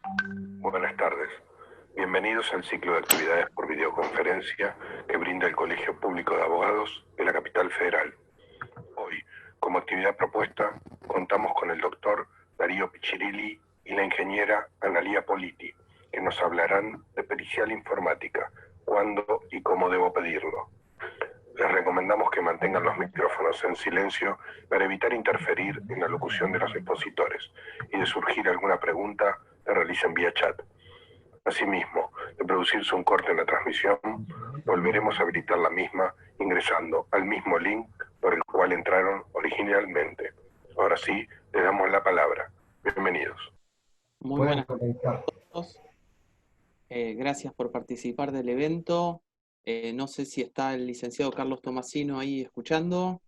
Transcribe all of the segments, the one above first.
Buenas tardes. Bienvenidos al ciclo de actividades por videoconferencia que brinda el Colegio Público de Abogados de la Capital Federal. Hoy, como actividad propuesta, contamos con el doctor Darío Piccirilli y la ingeniera Analía Politi, que nos hablarán de pericial informática, cuándo y cómo debo pedirlo. Les recomendamos que mantengan los micrófonos en silencio para evitar interferir en la locución de los expositores y de surgir alguna pregunta, la realicen vía chat. Asimismo, de producirse un corte en la transmisión, volveremos a habilitar la misma ingresando al mismo link por el cual entraron originalmente. Ahora sí, le damos la palabra. Bienvenidos. Muy buenas tardes a todos. Gracias por participar del evento. No sé si está el licenciado Carlos Tomasino ahí escuchando.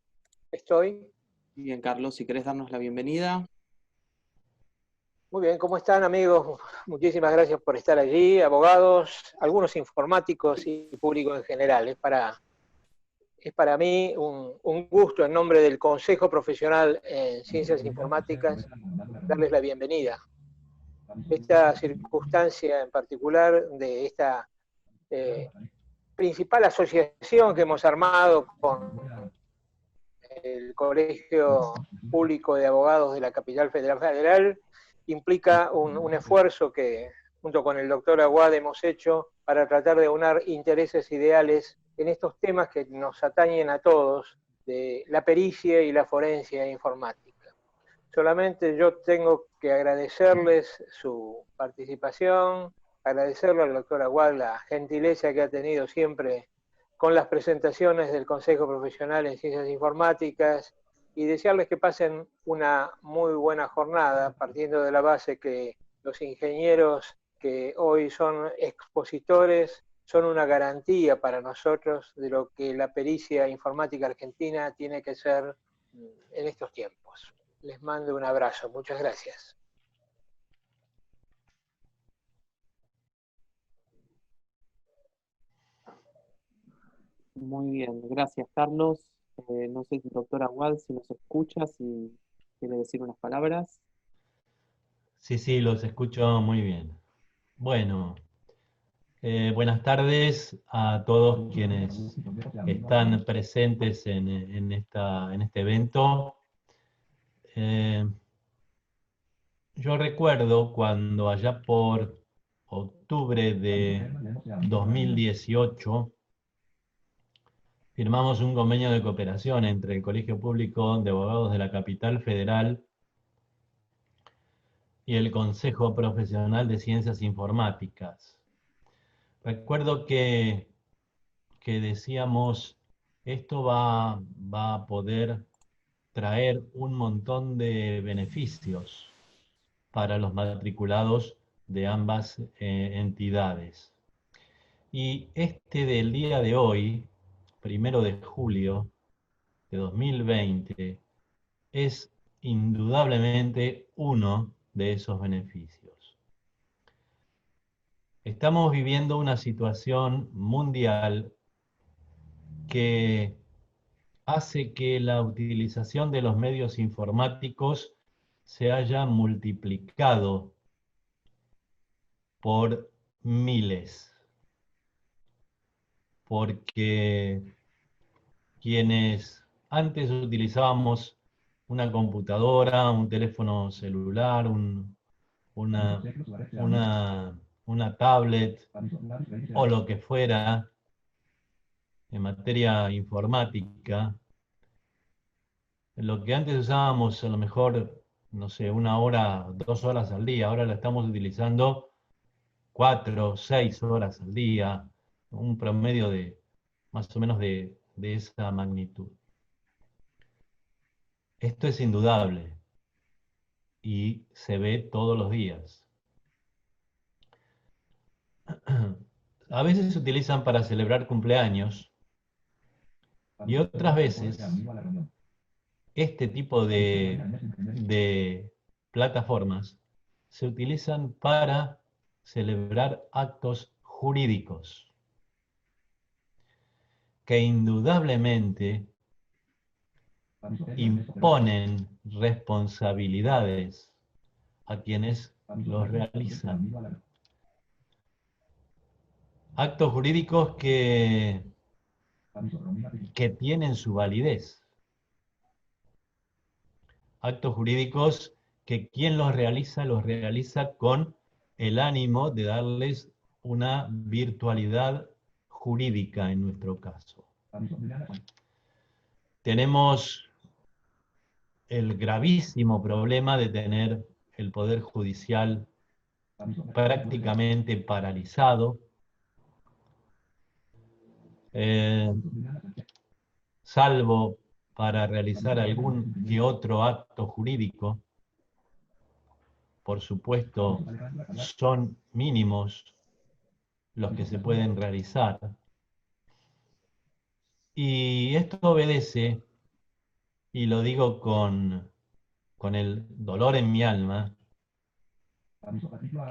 Estoy. Bien, Carlos, si querés darnos la bienvenida. Muy bien, ¿cómo están, amigos? Muchísimas gracias por estar allí, abogados, algunos informáticos y público en general. Es para mí un gusto, en nombre del Consejo Profesional en Ciencias Informáticas, darles la bienvenida. Esta circunstancia en particular de esta principal asociación que hemos armado con el Colegio Público de Abogados de la Capital Federal implica un esfuerzo que junto con el doctor Aguad hemos hecho para tratar de unir intereses ideales en estos temas que nos atañen a todos, de la pericia y la forencia informática. Solamente yo tengo que agradecerles su participación, agradecerle al doctor Aguad la gentileza que ha tenido siempre con las presentaciones del Consejo Profesional en Ciencias Informáticas y desearles que pasen una muy buena jornada, partiendo de la base que los ingenieros que hoy son expositores son una garantía para nosotros de lo que la pericia informática argentina tiene que ser en estos tiempos. Les mando un abrazo. Muchas gracias. Muy bien, gracias, Carlos. No sé si el doctor Aguad, si nos escucha, si quiere decir unas palabras. Sí, los escucho muy bien. Bueno, buenas tardes a todos quienes están presentes en este evento. Yo recuerdo cuando allá por octubre de 2018 firmamos un convenio de cooperación entre el Colegio Público de Abogados de la Capital Federal y el Consejo Profesional de Ciencias Informáticas. Recuerdo que decíamos, esto va a poder traer un montón de beneficios para los matriculados de ambas entidades. Y este del día de hoy, 1 de julio de 2020, es indudablemente uno de esos beneficios. Estamos viviendo una situación mundial que hace que la utilización de los medios informáticos se haya multiplicado por miles. Porque quienes antes utilizábamos una computadora, un teléfono celular, una tablet o lo que fuera en materia informática, lo que antes usábamos a lo mejor, no sé, 1 hora, 2 horas al día, ahora la estamos utilizando 4, 6 horas al día, un promedio de más o menos de esa magnitud. Esto es indudable y se ve todos los días. A veces se utilizan para celebrar cumpleaños y otras veces este tipo de plataformas se utilizan para celebrar actos jurídicos que indudablemente imponen responsabilidades a quienes los realizan. Actos jurídicos que tienen su validez. Actos jurídicos que quien los realiza con el ánimo de darles una virtualidad jurídica en nuestro caso. Tenemos el gravísimo problema de tener el Poder Judicial prácticamente paralizado, salvo para realizar algún que otro acto jurídico. Por supuesto, son mínimos los que se pueden realizar. Y esto obedece, y lo digo con el dolor en mi alma,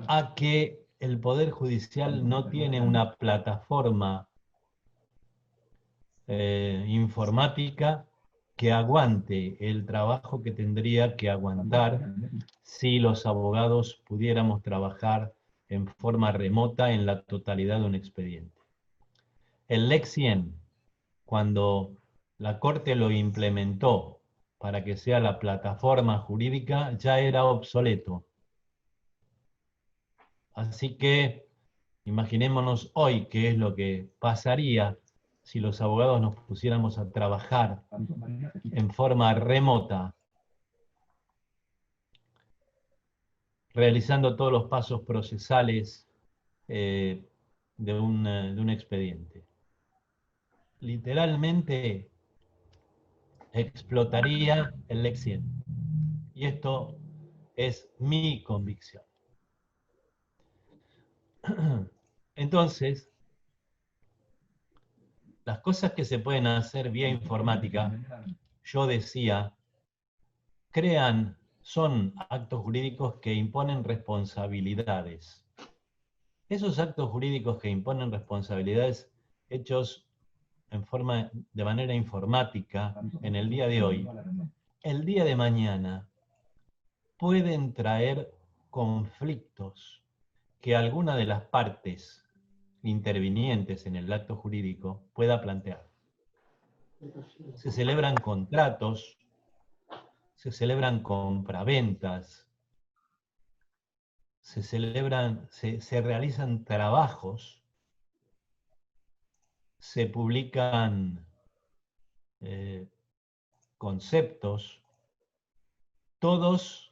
a que el Poder Judicial no tiene una plataforma informática que aguante el trabajo que tendría que aguantar si los abogados pudiéramos trabajar en forma remota en la totalidad de un expediente. El Lex 100, cuando la Corte lo implementó para que sea la plataforma jurídica, ya era obsoleto. Así que imaginémonos hoy qué es lo que pasaría si los abogados nos pusiéramos a trabajar en forma remota, realizando todos los pasos procesales de un expediente. Literalmente explotaría el Lex 100. Y esto es mi convicción. Entonces, las cosas que se pueden hacer vía informática, yo decía, son actos jurídicos que imponen responsabilidades. Esos actos jurídicos que imponen responsabilidades hechos de manera informática en el día de hoy, el día de mañana pueden traer conflictos que alguna de las partes intervinientes en el acto jurídico pueda plantear. Se celebran contratos, se celebran compraventas, se realizan trabajos, se publican conceptos, todos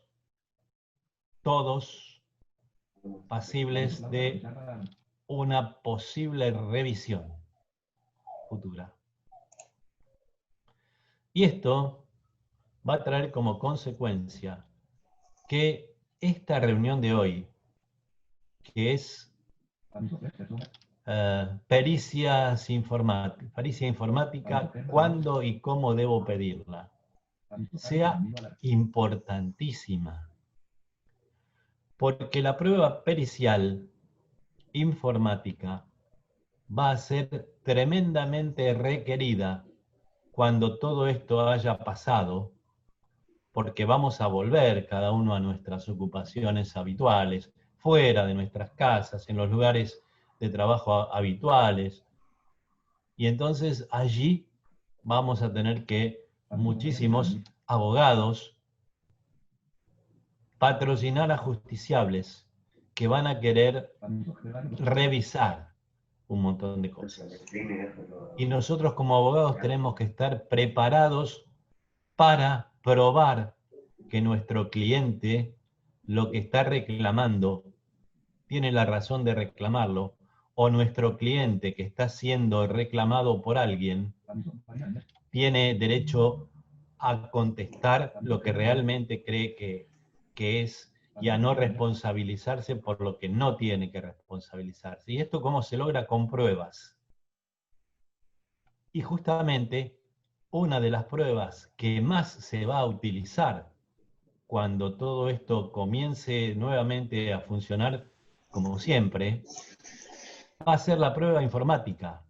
pasibles de una posible revisión futura. Y esto va a traer como consecuencia que esta reunión de hoy, que es pericia informática, cuándo y cómo debo pedirla, sea importantísima. Porque la prueba pericial informática va a ser tremendamente requerida cuando todo esto haya pasado, porque vamos a volver cada uno a nuestras ocupaciones habituales, fuera de nuestras casas, en los lugares de trabajo habituales. Y entonces allí vamos a tener que muchísimos abogados patrocinar a justiciables que van a querer revisar un montón de cosas. Y nosotros como abogados tenemos que estar preparados para probar que nuestro cliente lo que está reclamando tiene la razón de reclamarlo, o nuestro cliente que está siendo reclamado por alguien tiene derecho a contestar lo que realmente cree que es, y a no responsabilizarse por lo que no tiene que responsabilizarse. ¿Y esto cómo se logra? Con pruebas. Y justamente una de las pruebas que más se va a utilizar cuando todo esto comience nuevamente a funcionar como siempre, va a ser la prueba informática.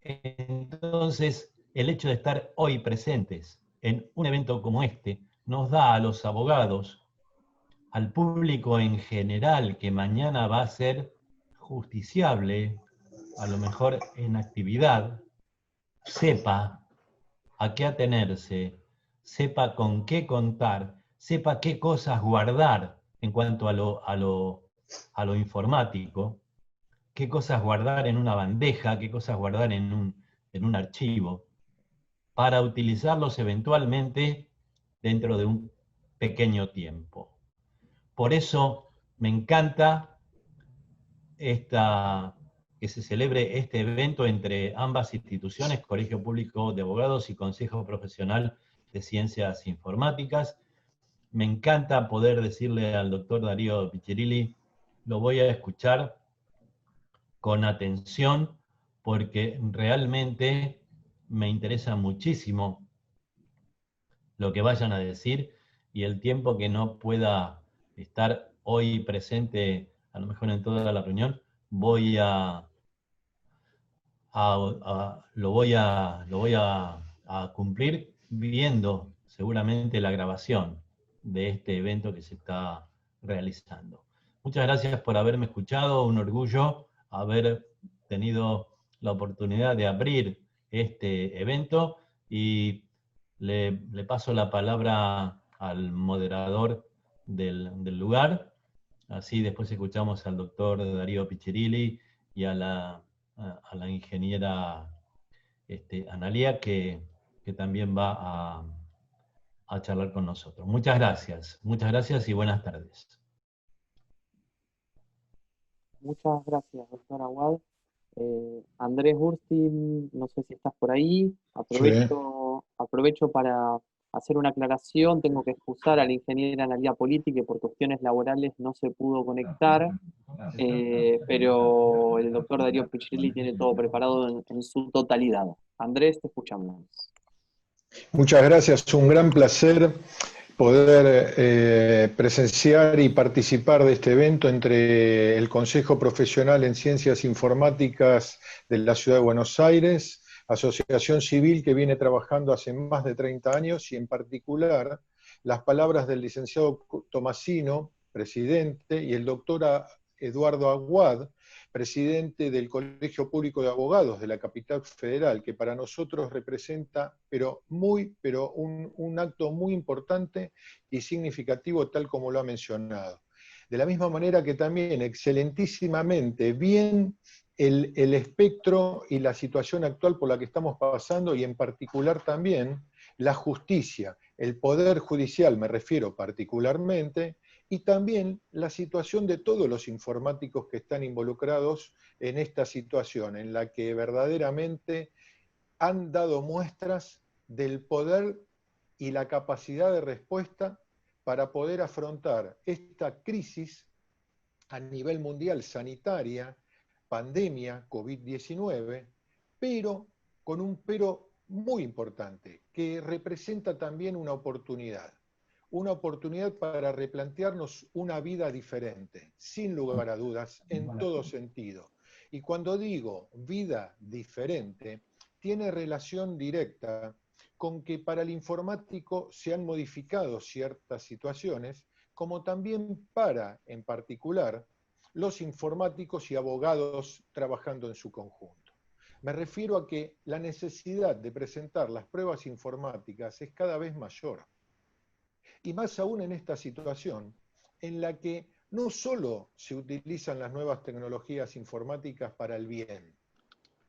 Entonces, el hecho de estar hoy presentes en un evento como este nos da a los abogados al público en general que mañana va a ser justiciable, a lo mejor en actividad, sepa a qué atenerse, sepa con qué contar, sepa qué cosas guardar en cuanto a lo informático, qué cosas guardar en una bandeja, qué cosas guardar en un archivo, para utilizarlos eventualmente dentro de un pequeño tiempo. Por eso me encanta que se celebre este evento entre ambas instituciones, Colegio Público de Abogados y Consejo Profesional de Ciencias Informáticas. Me encanta poder decirle al doctor Darío Piccirilli, lo voy a escuchar con atención porque realmente me interesa muchísimo lo que vayan a decir, y el tiempo que no pueda estar hoy presente, a lo mejor en toda la reunión, lo voy a cumplir viendo seguramente la grabación de este evento que se está realizando. Muchas gracias por haberme escuchado, un orgullo haber tenido la oportunidad de abrir este evento, y le paso la palabra al moderador del lugar, así después escuchamos al doctor Darío Piccirilli y a la ingeniera Analía, que también va a charlar con nosotros. Muchas gracias y buenas tardes. Muchas gracias, doctor Aguad. Andrés Burstin, no sé si estás por ahí. Aprovecho para hacer una aclaración. Tengo que excusar a la ingeniera Analía Politi, que por cuestiones laborales no se pudo conectar, pero el doctor Darío Piccirilli tiene todo preparado en su totalidad. Andrés, te escuchamos. Muchas gracias, un gran placer poder presenciar y participar de este evento entre el Consejo Profesional en Ciencias Informáticas de la Ciudad de Buenos Aires, asociación civil que viene trabajando hace más de 30 años, y en particular las palabras del licenciado Tomasino, presidente, y el doctor Eduardo Aguad, presidente del Colegio Público de Abogados de la Capital Federal, que para nosotros representa un acto muy importante y significativo, tal como lo ha mencionado. De la misma manera que también excelentísimamente bien el espectro y la situación actual por la que estamos pasando, y en particular también la justicia, el poder judicial me refiero particularmente, y también la situación de todos los informáticos que están involucrados en esta situación, en la que verdaderamente han dado muestras del poder y la capacidad de respuesta para poder afrontar esta crisis a nivel mundial sanitaria, pandemia, COVID-19, pero con un pero muy importante, que representa también una oportunidad para replantearnos una vida diferente, sin lugar a dudas, en todo sentido. Y cuando digo vida diferente, tiene relación directa con que para el informático se han modificado ciertas situaciones, como también para, en particular, los informáticos y abogados trabajando en su conjunto. Me refiero a que la necesidad de presentar las pruebas informáticas es cada vez mayor. Y más aún en esta situación, en la que no solo se utilizan las nuevas tecnologías informáticas para el bien,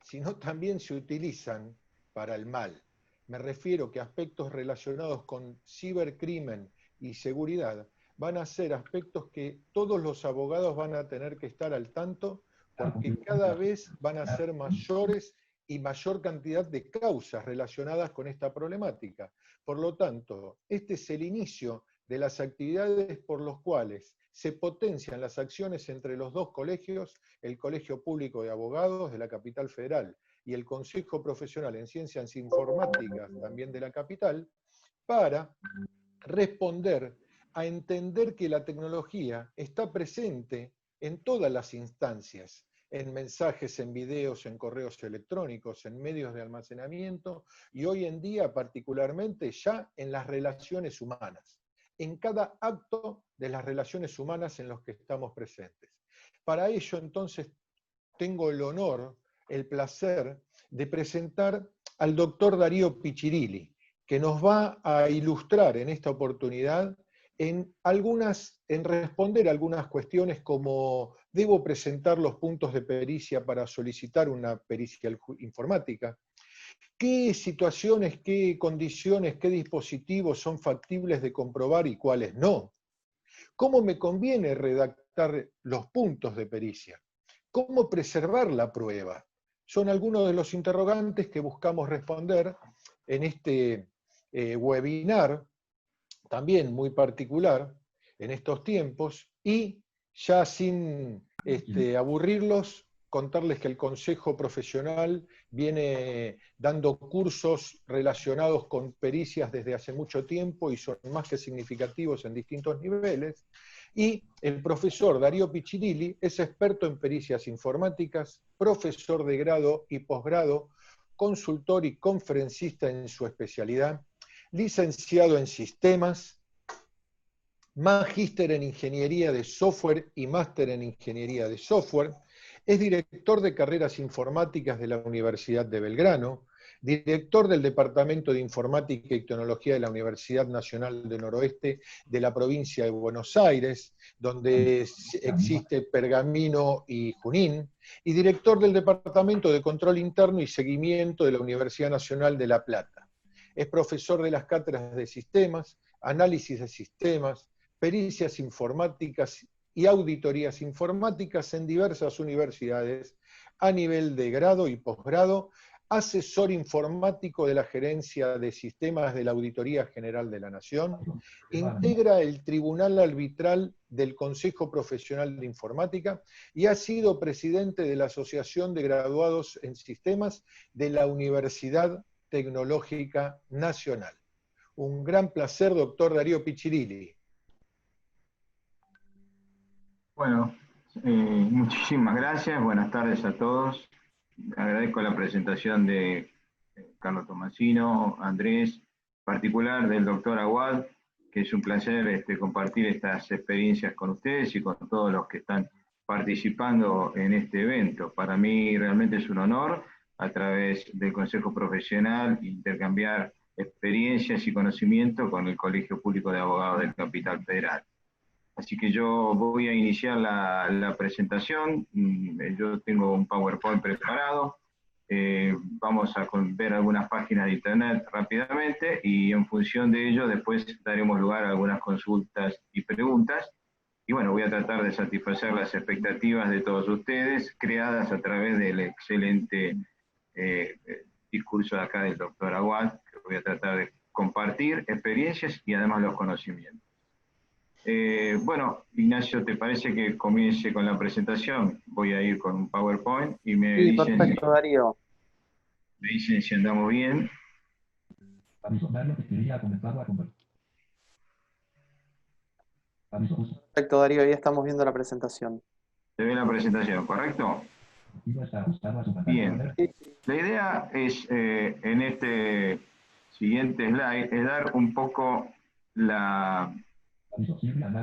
sino también se utilizan para el mal. Me refiero que aspectos relacionados con cibercrimen y seguridad van a ser aspectos que todos los abogados van a tener que estar al tanto, porque cada vez van a ser mayores y mayor cantidad de causas relacionadas con esta problemática. Por lo tanto, este es el inicio de las actividades por los cuales se potencian las acciones entre los dos colegios, el Colegio Público de Abogados de la Capital Federal y el Consejo Profesional en Ciencias Informáticas también de la capital, para responder a entender que la tecnología está presente en todas las instancias, en mensajes, en videos, en correos electrónicos, en medios de almacenamiento, y hoy en día particularmente ya en las relaciones humanas. en cada acto de las relaciones humanas en los que estamos presentes. Para ello, entonces, tengo el honor, el placer de presentar al doctor Darío Piccirilli, que nos va a ilustrar en esta oportunidad en responder algunas cuestiones como: ¿debo presentar los puntos de pericia para solicitar una pericia informática? ¿Qué situaciones, qué condiciones, qué dispositivos son factibles de comprobar y cuáles no? ¿Cómo me conviene redactar los puntos de pericia? ¿Cómo preservar la prueba? Son algunos de los interrogantes que buscamos responder en este webinar, también muy particular en estos tiempos, y ya sin aburrirlos, contarles que el Consejo Profesional viene dando cursos relacionados con pericias desde hace mucho tiempo y son más que significativos en distintos niveles, y el profesor Darío Piccirilli es experto en pericias informáticas, profesor de grado y posgrado, consultor y conferencista en su especialidad, licenciado en sistemas, magíster en ingeniería de software y máster en ingeniería de software, es director de carreras informáticas de la Universidad de Belgrano, director del Departamento de Informática y Tecnología de la Universidad Nacional del Noroeste de la provincia de Buenos Aires, donde existe Pergamino y Junín, y director del Departamento de Control Interno y Seguimiento de la Universidad Nacional de La Plata. Es profesor de las cátedras de sistemas, análisis de sistemas, pericias informáticas y auditorías informáticas en diversas universidades a nivel de grado y posgrado, asesor informático de la Gerencia de Sistemas de la Auditoría General de la Nación, integra el Tribunal Arbitral del Consejo Profesional de Informática y ha sido presidente de la Asociación de Graduados en Sistemas de la Universidad Tecnológica Nacional. Un gran placer, doctor Darío Piccirilli. Bueno, muchísimas gracias, buenas tardes a todos. Agradezco la presentación de Carlos Tomasino, Andrés, en particular del doctor Aguad, que es un placer compartir estas experiencias con ustedes y con todos los que están participando en este evento. Para mí realmente es un honor, a través del Consejo Profesional, intercambiar experiencias y conocimiento con el Colegio Público de Abogados del Capital Federal. Así que yo voy a iniciar la presentación. Yo tengo un PowerPoint preparado. Vamos a ver algunas páginas de internet rápidamente y en función de ello después daremos lugar a algunas consultas y preguntas. Y bueno, voy a tratar de satisfacer las expectativas de todos ustedes, creadas a través del excelente discurso de acá del doctor Aguad, que voy a tratar de compartir experiencias y además los conocimientos. Bueno, Ignacio, ¿te parece que comience con la presentación? Voy a ir con un PowerPoint y me Sí, dicen, perfecto, Darío. me dicen si andamos bien. Perfecto, Darío, ahí estamos viendo la presentación. ¿Se ve la presentación, correcto? Bien. La idea es, en este siguiente slide, es dar un poco la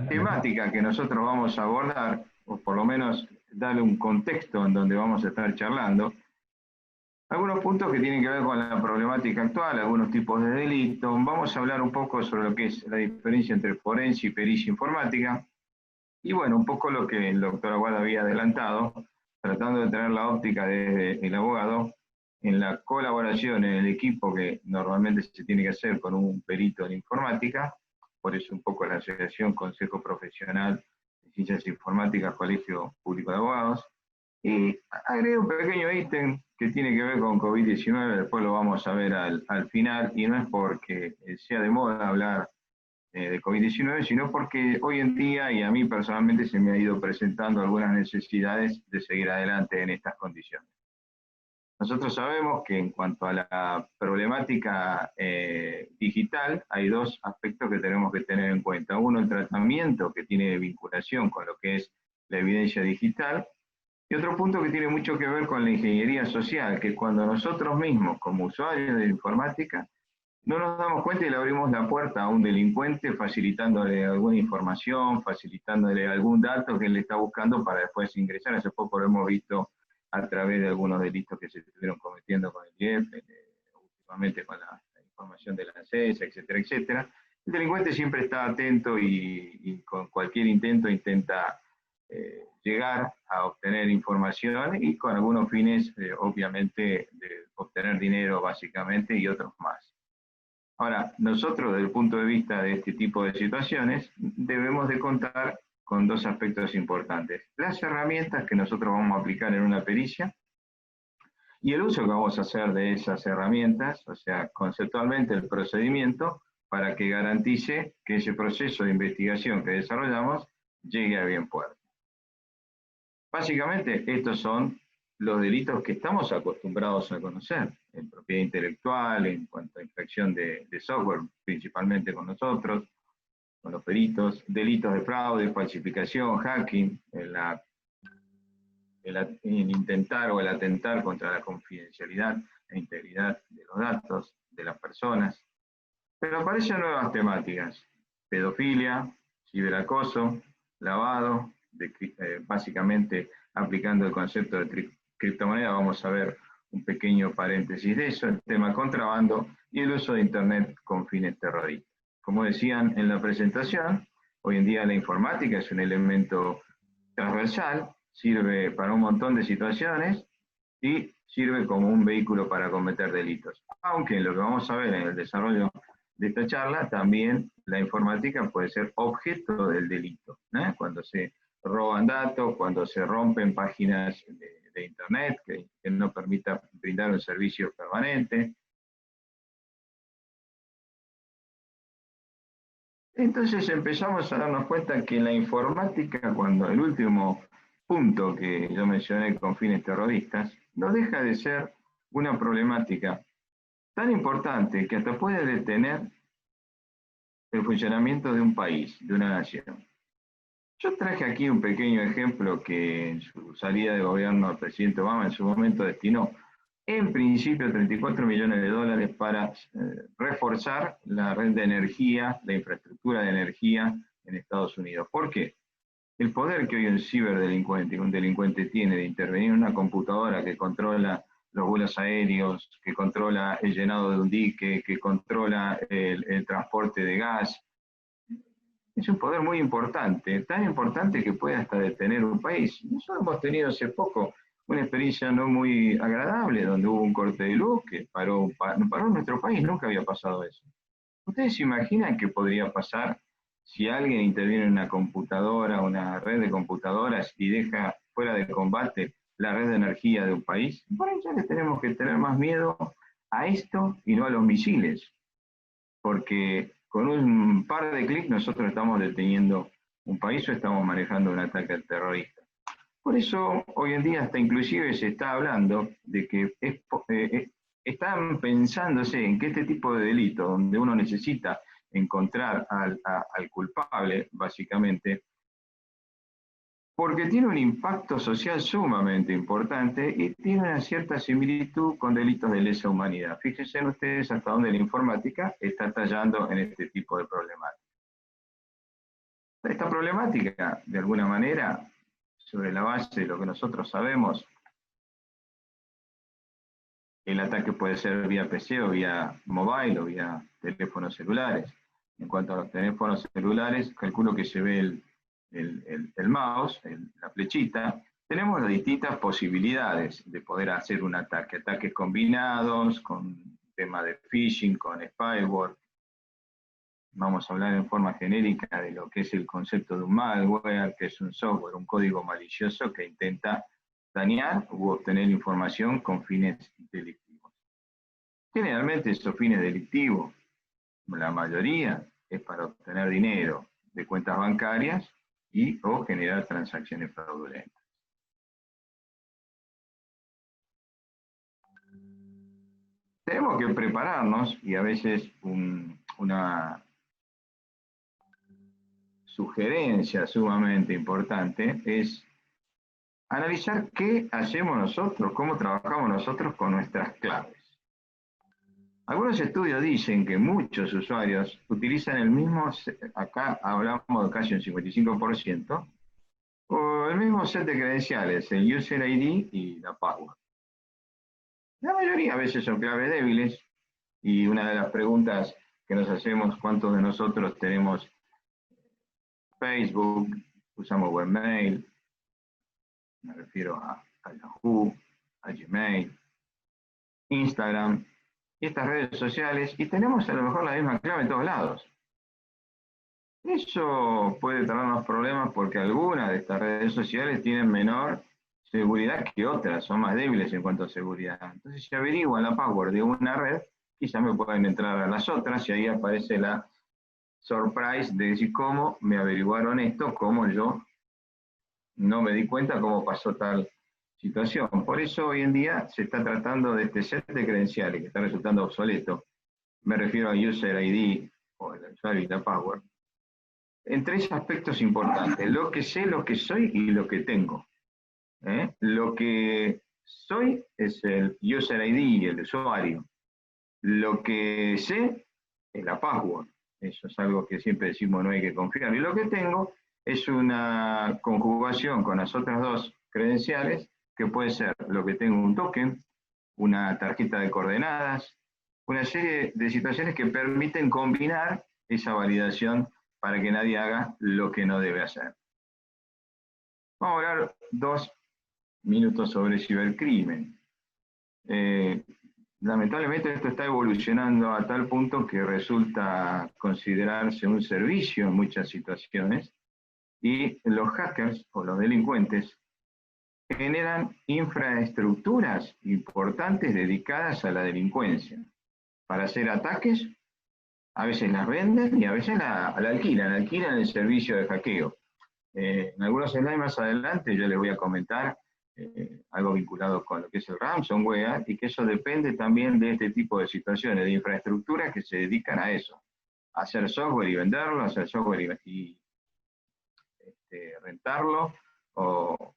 temática que nosotros vamos a abordar, o por lo menos darle un contexto en donde vamos a estar charlando. Algunos puntos que tienen que ver con la problemática actual, algunos tipos de delito. Vamos a hablar un poco sobre lo que es la diferencia entre forense y pericia informática. Y bueno, un poco lo que el doctor Aguad había adelantado, tratando de tener la óptica del abogado en la colaboración en el equipo que normalmente se tiene que hacer con un perito en informática. Por eso un poco la asociación Consejo Profesional de Ciencias Informáticas, Colegio Público de Abogados. Y agregué un pequeño ítem que tiene que ver con COVID-19, después lo vamos a ver al final, y no es porque sea de moda hablar de COVID-19, sino porque hoy en día, y a mí personalmente, se me ha ido presentando algunas necesidades de seguir adelante en estas condiciones. Nosotros sabemos que en cuanto a la problemática digital, hay dos aspectos que tenemos que tener en cuenta. Uno, el tratamiento que tiene vinculación con lo que es la evidencia digital, y otro punto que tiene mucho que ver con la ingeniería social, que es cuando nosotros mismos, como usuarios de la informática, no nos damos cuenta y le abrimos la puerta a un delincuente facilitándole alguna información, facilitándole algún dato que él está buscando para después ingresar. Hace poco lo hemos visto a través de algunos delitos que se estuvieron cometiendo con el IEF, últimamente con la información de la ANSES, etcétera, etcétera. El delincuente siempre está atento y con cualquier intento intenta llegar a obtener información y con algunos fines, obviamente, de obtener dinero básicamente y otros más. Ahora, nosotros desde el punto de vista de este tipo de situaciones debemos de contar con dos aspectos importantes. Las herramientas que nosotros vamos a aplicar en una pericia y el uso que vamos a hacer de esas herramientas, o sea, conceptualmente el procedimiento, para que garantice que ese proceso de investigación que desarrollamos llegue a buen puerto. Básicamente, estos son los delitos que estamos acostumbrados a conocer, en propiedad intelectual, en cuanto a infracción de software, principalmente con nosotros, con los peritos, delitos de fraude, falsificación, hacking, el intentar o el atentar contra la confidencialidad e integridad de los datos de las personas. Pero aparecen nuevas temáticas: pedofilia, ciberacoso, lavado, básicamente aplicando el concepto de criptomoneda. Vamos a ver un pequeño paréntesis de eso, el tema contrabando y el uso de Internet con fines terroristas. Como decían en la presentación, hoy en día la informática es un elemento transversal, sirve para un montón de situaciones y sirve como un vehículo para cometer delitos. Aunque en lo que vamos a ver en el desarrollo de esta charla, también la informática puede ser objeto del delito, ¿eh? Cuando se roban datos, cuando se rompen páginas de Internet que no permita brindar un servicio permanente. Entonces empezamos a darnos cuenta que la informática, cuando el último punto que yo mencioné con fines terroristas, no deja de ser una problemática tan importante que hasta puede detener el funcionamiento de un país, de una nación. Yo traje aquí un pequeño ejemplo que en su salida de gobierno el presidente Obama en su momento destinó en principio 34 millones de dólares para reforzar la red de energía, la infraestructura de energía en Estados Unidos. ¿Por qué? El poder que hoy un ciberdelincuente, un delincuente tiene de intervenir en una computadora que controla los vuelos aéreos, que controla el llenado de un dique, que controla el transporte de gas, es un poder muy importante, tan importante que puede hasta detener un país. Nosotros hemos tenido hace poco una experiencia no muy agradable, donde hubo un corte de luz que paró nuestro país, nunca había pasado eso. ¿Ustedes se imaginan qué podría pasar si alguien interviene en una computadora, una red de computadoras y deja fuera de combate la red de energía de un país? Por eso le tenemos que tener más miedo a esto y no a los misiles, porque con un par de clics nosotros estamos deteniendo un país o estamos manejando un ataque terrorista. Por eso hoy en día hasta inclusive se está hablando de que están pensándose en que este tipo de delito, donde uno necesita encontrar al culpable, básicamente, porque tiene un impacto social sumamente importante y tiene una cierta similitud con delitos de lesa humanidad. Fíjense ustedes hasta dónde la informática está tallando en este tipo de problemática. Esta problemática, de alguna manera, sobre la base de lo que nosotros sabemos, el ataque puede ser vía PC o vía mobile o vía teléfonos celulares. En cuanto a los teléfonos celulares, calculo que se ve el mouse, la flechita. Tenemos las distintas posibilidades de poder hacer un ataque. Ataques combinados, con tema de phishing, con spyware. Vamos a hablar en forma genérica de lo que es el concepto de un malware, que es un software, un código malicioso que intenta dañar u obtener información con fines delictivos. Generalmente esos fines delictivos, la mayoría, es para obtener dinero de cuentas bancarias y o generar transacciones fraudulentas. Tenemos que prepararnos, y a veces una sugerencia sumamente importante es analizar qué hacemos nosotros, cómo trabajamos nosotros con nuestras claves. Algunos estudios dicen que muchos usuarios utilizan el mismo, acá hablamos de casi un 55%, o el mismo set de credenciales, el User ID y la password. La mayoría a veces son claves débiles, y una de las preguntas que nos hacemos, ¿cuántos de nosotros tenemos Facebook, usamos webmail, me refiero a Yahoo, a Gmail, Instagram, y estas redes sociales, y tenemos a lo mejor la misma clave en todos lados? Eso puede traernos problemas porque algunas de estas redes sociales tienen menor seguridad que otras, son más débiles en cuanto a seguridad. Entonces, si averiguan la password de una red, quizá me pueden entrar a las otras, y ahí aparece la surprise de decir cómo me averiguaron esto, cómo yo no me di cuenta cómo pasó tal situación. Por eso hoy en día se está tratando de este set de credenciales que está resultando obsoleto. Me refiero a User ID o el usuario y la password. En tres aspectos importantes: lo que sé, lo que soy y lo que tengo. Lo que soy es el User ID, el usuario. Lo que sé es la password. Eso es algo que siempre decimos, no hay que confiar. Y lo que tengo es una conjugación con las otras dos credenciales, que puede ser lo que tengo, un token, una tarjeta de coordenadas, una serie de situaciones que permiten combinar esa validación para que nadie haga lo que no debe hacer. Vamos a hablar 2 minutos sobre cibercrimen. Lamentablemente esto está evolucionando a tal punto que resulta considerarse un servicio en muchas situaciones, y los hackers o los delincuentes generan infraestructuras importantes dedicadas a la delincuencia para hacer ataques. A veces las venden y a veces la alquilan el servicio de hackeo. En algunos slides más adelante yo les voy a comentar algo vinculado con lo que es el ransomware, y que eso depende también de este tipo de situaciones, de infraestructuras que se dedican a eso, a hacer software y venderlo, a hacer software y rentarlo, o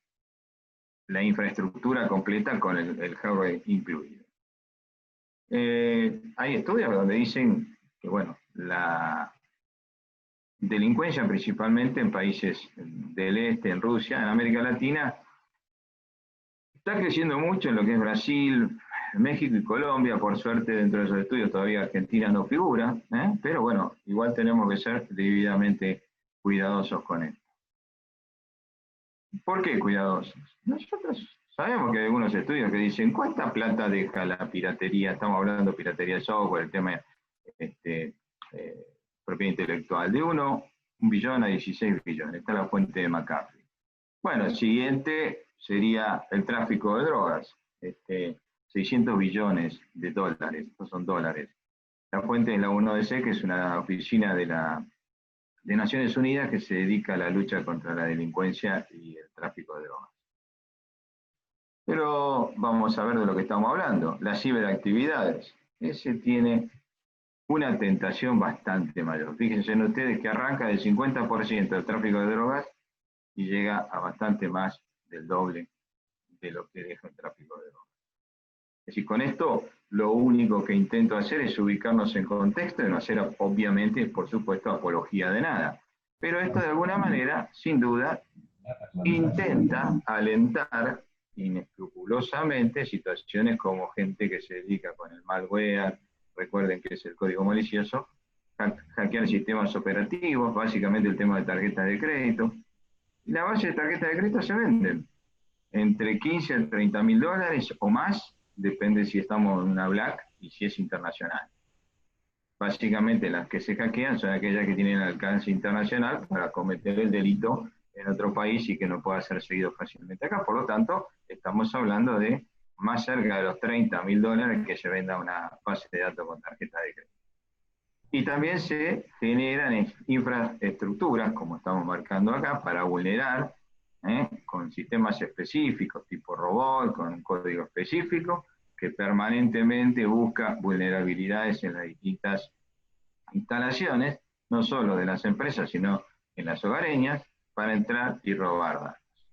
la infraestructura completa con el hardware incluido. Hay estudios donde dicen que, bueno, la delincuencia principalmente en países del este, en Rusia, en América Latina, está creciendo mucho en lo que es Brasil, México y Colombia. Por suerte, dentro de esos estudios todavía Argentina no figura, pero bueno, igual tenemos que ser debidamente cuidadosos con esto. ¿Por qué cuidadosos? Nosotros sabemos que hay algunos estudios que dicen, ¿cuánta plata deja la piratería? Estamos hablando de piratería de software, el tema propiedad intelectual, de 1 billón a 16 billones. Esta es la fuente de McAfee. Bueno, el siguiente sería el tráfico de drogas, 600 billones de dólares, estos son dólares. La fuente es la UNODC, que es una oficina de Naciones Unidas que se dedica a la lucha contra la delincuencia y el tráfico de drogas. Pero vamos a ver de lo que estamos hablando, las ciberactividades. Ese tiene una tentación bastante mayor. Fíjense en ustedes que arranca del 50% del tráfico de drogas y llega a bastante más del doble de lo que deja el tráfico de drogas. Es decir, con esto lo único que intento hacer es ubicarnos en contexto y no hacer, obviamente, por supuesto, apología de nada. Pero esto de alguna manera, sin duda, intenta alentar inescrupulosamente situaciones como gente que se dedica con el malware, recuerden que es el código malicioso, hackear sistemas operativos, básicamente el tema de tarjetas de crédito. Y la base de tarjetas de crédito se venden entre 15 a 30 mil dólares o más, depende si estamos en una black y si es internacional. Básicamente las que se hackean son aquellas que tienen alcance internacional para cometer el delito en otro país y que no pueda ser seguido fácilmente acá. Por lo tanto, estamos hablando de más cerca de los 30 mil dólares que se venda una base de datos con tarjeta de crédito. Y también se generan infraestructuras, como estamos marcando acá, para vulnerar, con sistemas específicos, tipo robot, con un código específico, que permanentemente busca vulnerabilidades en las distintas instalaciones, no solo de las empresas, sino en las hogareñas, para entrar y robar datos.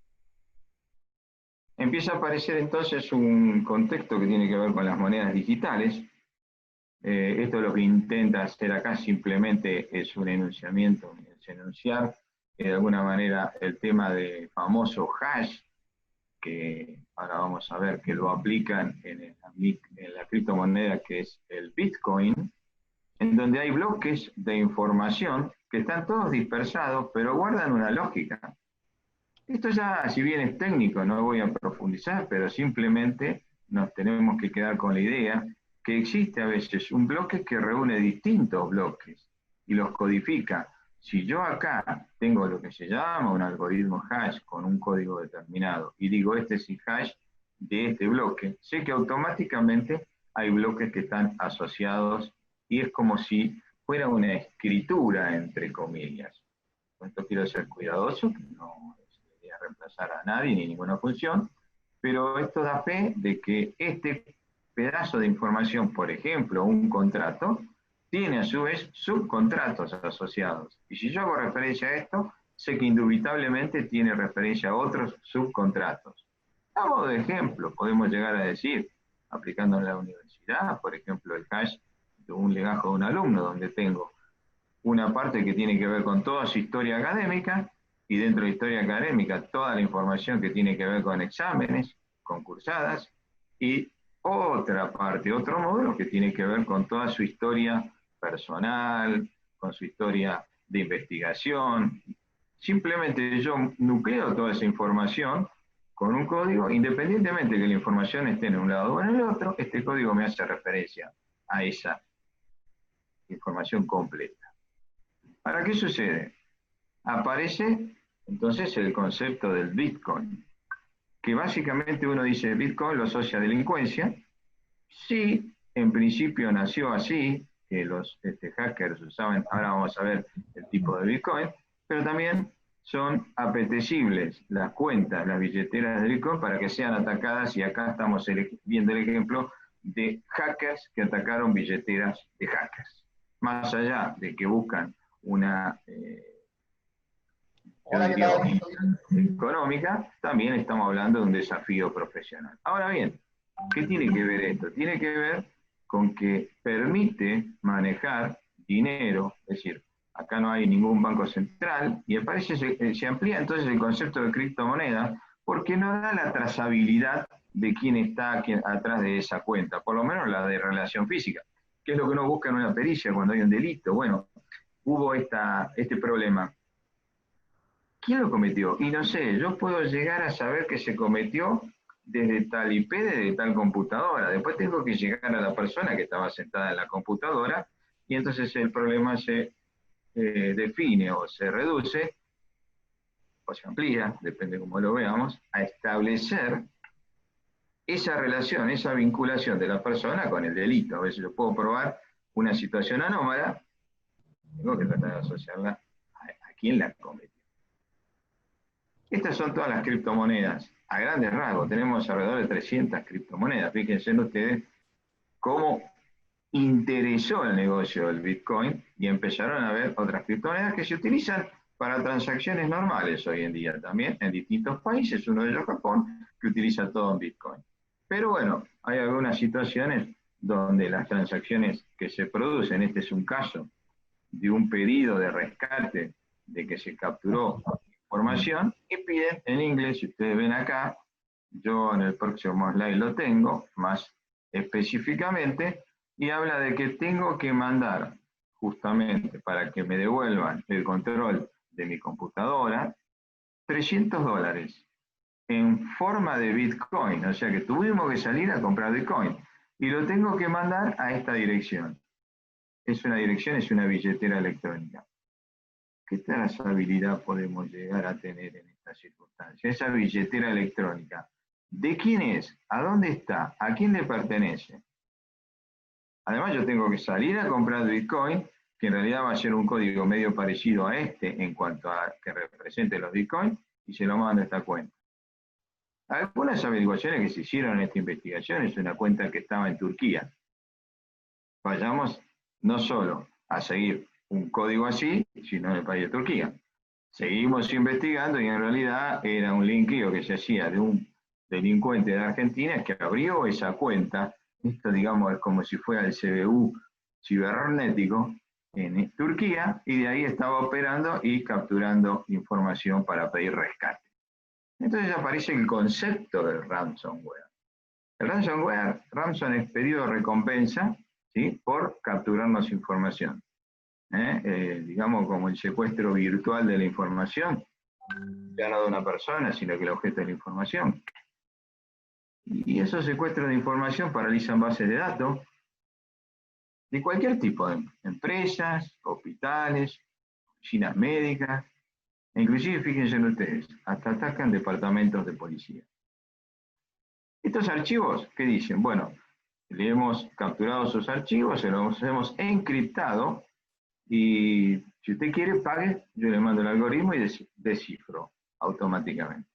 Empieza a aparecer entonces un contexto que tiene que ver con las monedas digitales, Esto lo que intenta hacer acá simplemente es un enunciamiento, es enunciar de alguna manera el tema del famoso hash, que ahora vamos a ver que lo aplican en la criptomoneda que es el Bitcoin, en donde hay bloques de información que están todos dispersados, pero guardan una lógica. Esto ya, si bien es técnico, no voy a profundizar, pero simplemente nos tenemos que quedar con la idea que existe a veces un bloque que reúne distintos bloques y los codifica. Si yo acá tengo lo que se llama un algoritmo hash con un código determinado y digo este es el hash de este bloque, sé que automáticamente hay bloques que están asociados y es como si fuera una escritura entre comillas. Con esto quiero ser cuidadoso, que no debería reemplazar a nadie ni ninguna función, pero esto da fe de que este pedazo de información, por ejemplo, un contrato, tiene a su vez subcontratos asociados. Y si yo hago referencia a esto, sé que indubitablemente tiene referencia a otros subcontratos. A modo de ejemplo, podemos llegar a decir, aplicando en la universidad, por ejemplo, el hash de un legajo de un alumno, donde tengo una parte que tiene que ver con toda su historia académica, y dentro de historia académica toda la información que tiene que ver con exámenes, concursadas, y otra parte, otro módulo que tiene que ver con toda su historia personal, con su historia de investigación. Simplemente yo nucleo toda esa información con un código, independientemente que la información esté en un lado o en el otro, este código me hace referencia a esa información completa. ¿Para qué sucede? Aparece entonces el concepto del Bitcoin, que básicamente uno dice Bitcoin lo asocia a delincuencia. Sí, en principio nació así, que los hackers usaban, ahora vamos a ver el tipo de Bitcoin, pero también son apetecibles las cuentas, las billeteras de Bitcoin para que sean atacadas, y acá estamos viendo el ejemplo de hackers que atacaron billeteras de hackers. Más allá de que buscan una económica, también estamos hablando de un desafío profesional. Ahora bien, ¿qué tiene que ver esto? Tiene que ver con que permite manejar dinero, es decir, acá no hay ningún banco central, y parece se amplía entonces el concepto de criptomoneda, porque no da la trazabilidad de quién está atrás de esa cuenta, por lo menos la de relación física, que es lo que uno busca en una pericia cuando hay un delito. Bueno, hubo este problema. ¿Quién lo cometió? Y no sé, yo puedo llegar a saber que se cometió desde tal IP, desde tal computadora. Después tengo que llegar a la persona que estaba sentada en la computadora, y entonces el problema se define o se reduce, o se amplía, depende cómo lo veamos, a establecer esa relación, esa vinculación de la persona con el delito. A veces yo puedo probar una situación anómala, tengo que tratar de asociarla a quién la cometió. Estas son todas las criptomonedas. A grandes rasgos, tenemos alrededor de 300 criptomonedas. Fíjense ustedes cómo interesó el negocio del Bitcoin y empezaron a ver otras criptomonedas que se utilizan para transacciones normales hoy en día también en distintos países, uno de ellos Japón, que utiliza todo en Bitcoin. Pero bueno, hay algunas situaciones donde las transacciones que se producen, este es un caso de un pedido de rescate de que se capturó información, y piden en inglés, si ustedes ven acá, yo en el próximo slide lo tengo más específicamente, y habla de que tengo que mandar justamente para que me devuelvan el control de mi computadora $300 en forma de Bitcoin, o sea que tuvimos que salir a comprar Bitcoin y lo tengo que mandar a esta dirección. Es una dirección, es una billetera electrónica. ¿Qué trazabilidad podemos llegar a tener en esta circunstancia? Esa billetera electrónica, ¿de quién es? ¿A dónde está? ¿A quién le pertenece? Además, yo tengo que salir a comprar Bitcoin, que en realidad va a ser un código medio parecido a este en cuanto a que represente los Bitcoin, y se lo mando a esta cuenta. Algunas averiguaciones que se hicieron en esta investigación es una cuenta que estaba en Turquía. Vayamos no solo a seguir un código así, sino en el país de Turquía. Seguimos investigando y en realidad era un linkeo que se hacía de un delincuente de Argentina que abrió esa cuenta. Esto, digamos, es como si fuera el CBU cibernético en Turquía, y de ahí estaba operando y capturando información para pedir rescate. Entonces aparece el concepto del ransomware. El ransomware, ransom es pedido de recompensa, ¿sí?, por capturarnos información. Digamos como el secuestro virtual de la información, ya no de una persona, sino que el objeto de la información. Y esos secuestros de información paralizan bases de datos de cualquier tipo, de empresas, hospitales, oficinas médicas, e inclusive, fíjense en ustedes, hasta atacan departamentos de policía. Estos archivos, ¿qué dicen? Bueno, le hemos capturado sus archivos, se los hemos encriptado, y si usted quiere, pague, yo le mando el algoritmo y descifro automáticamente.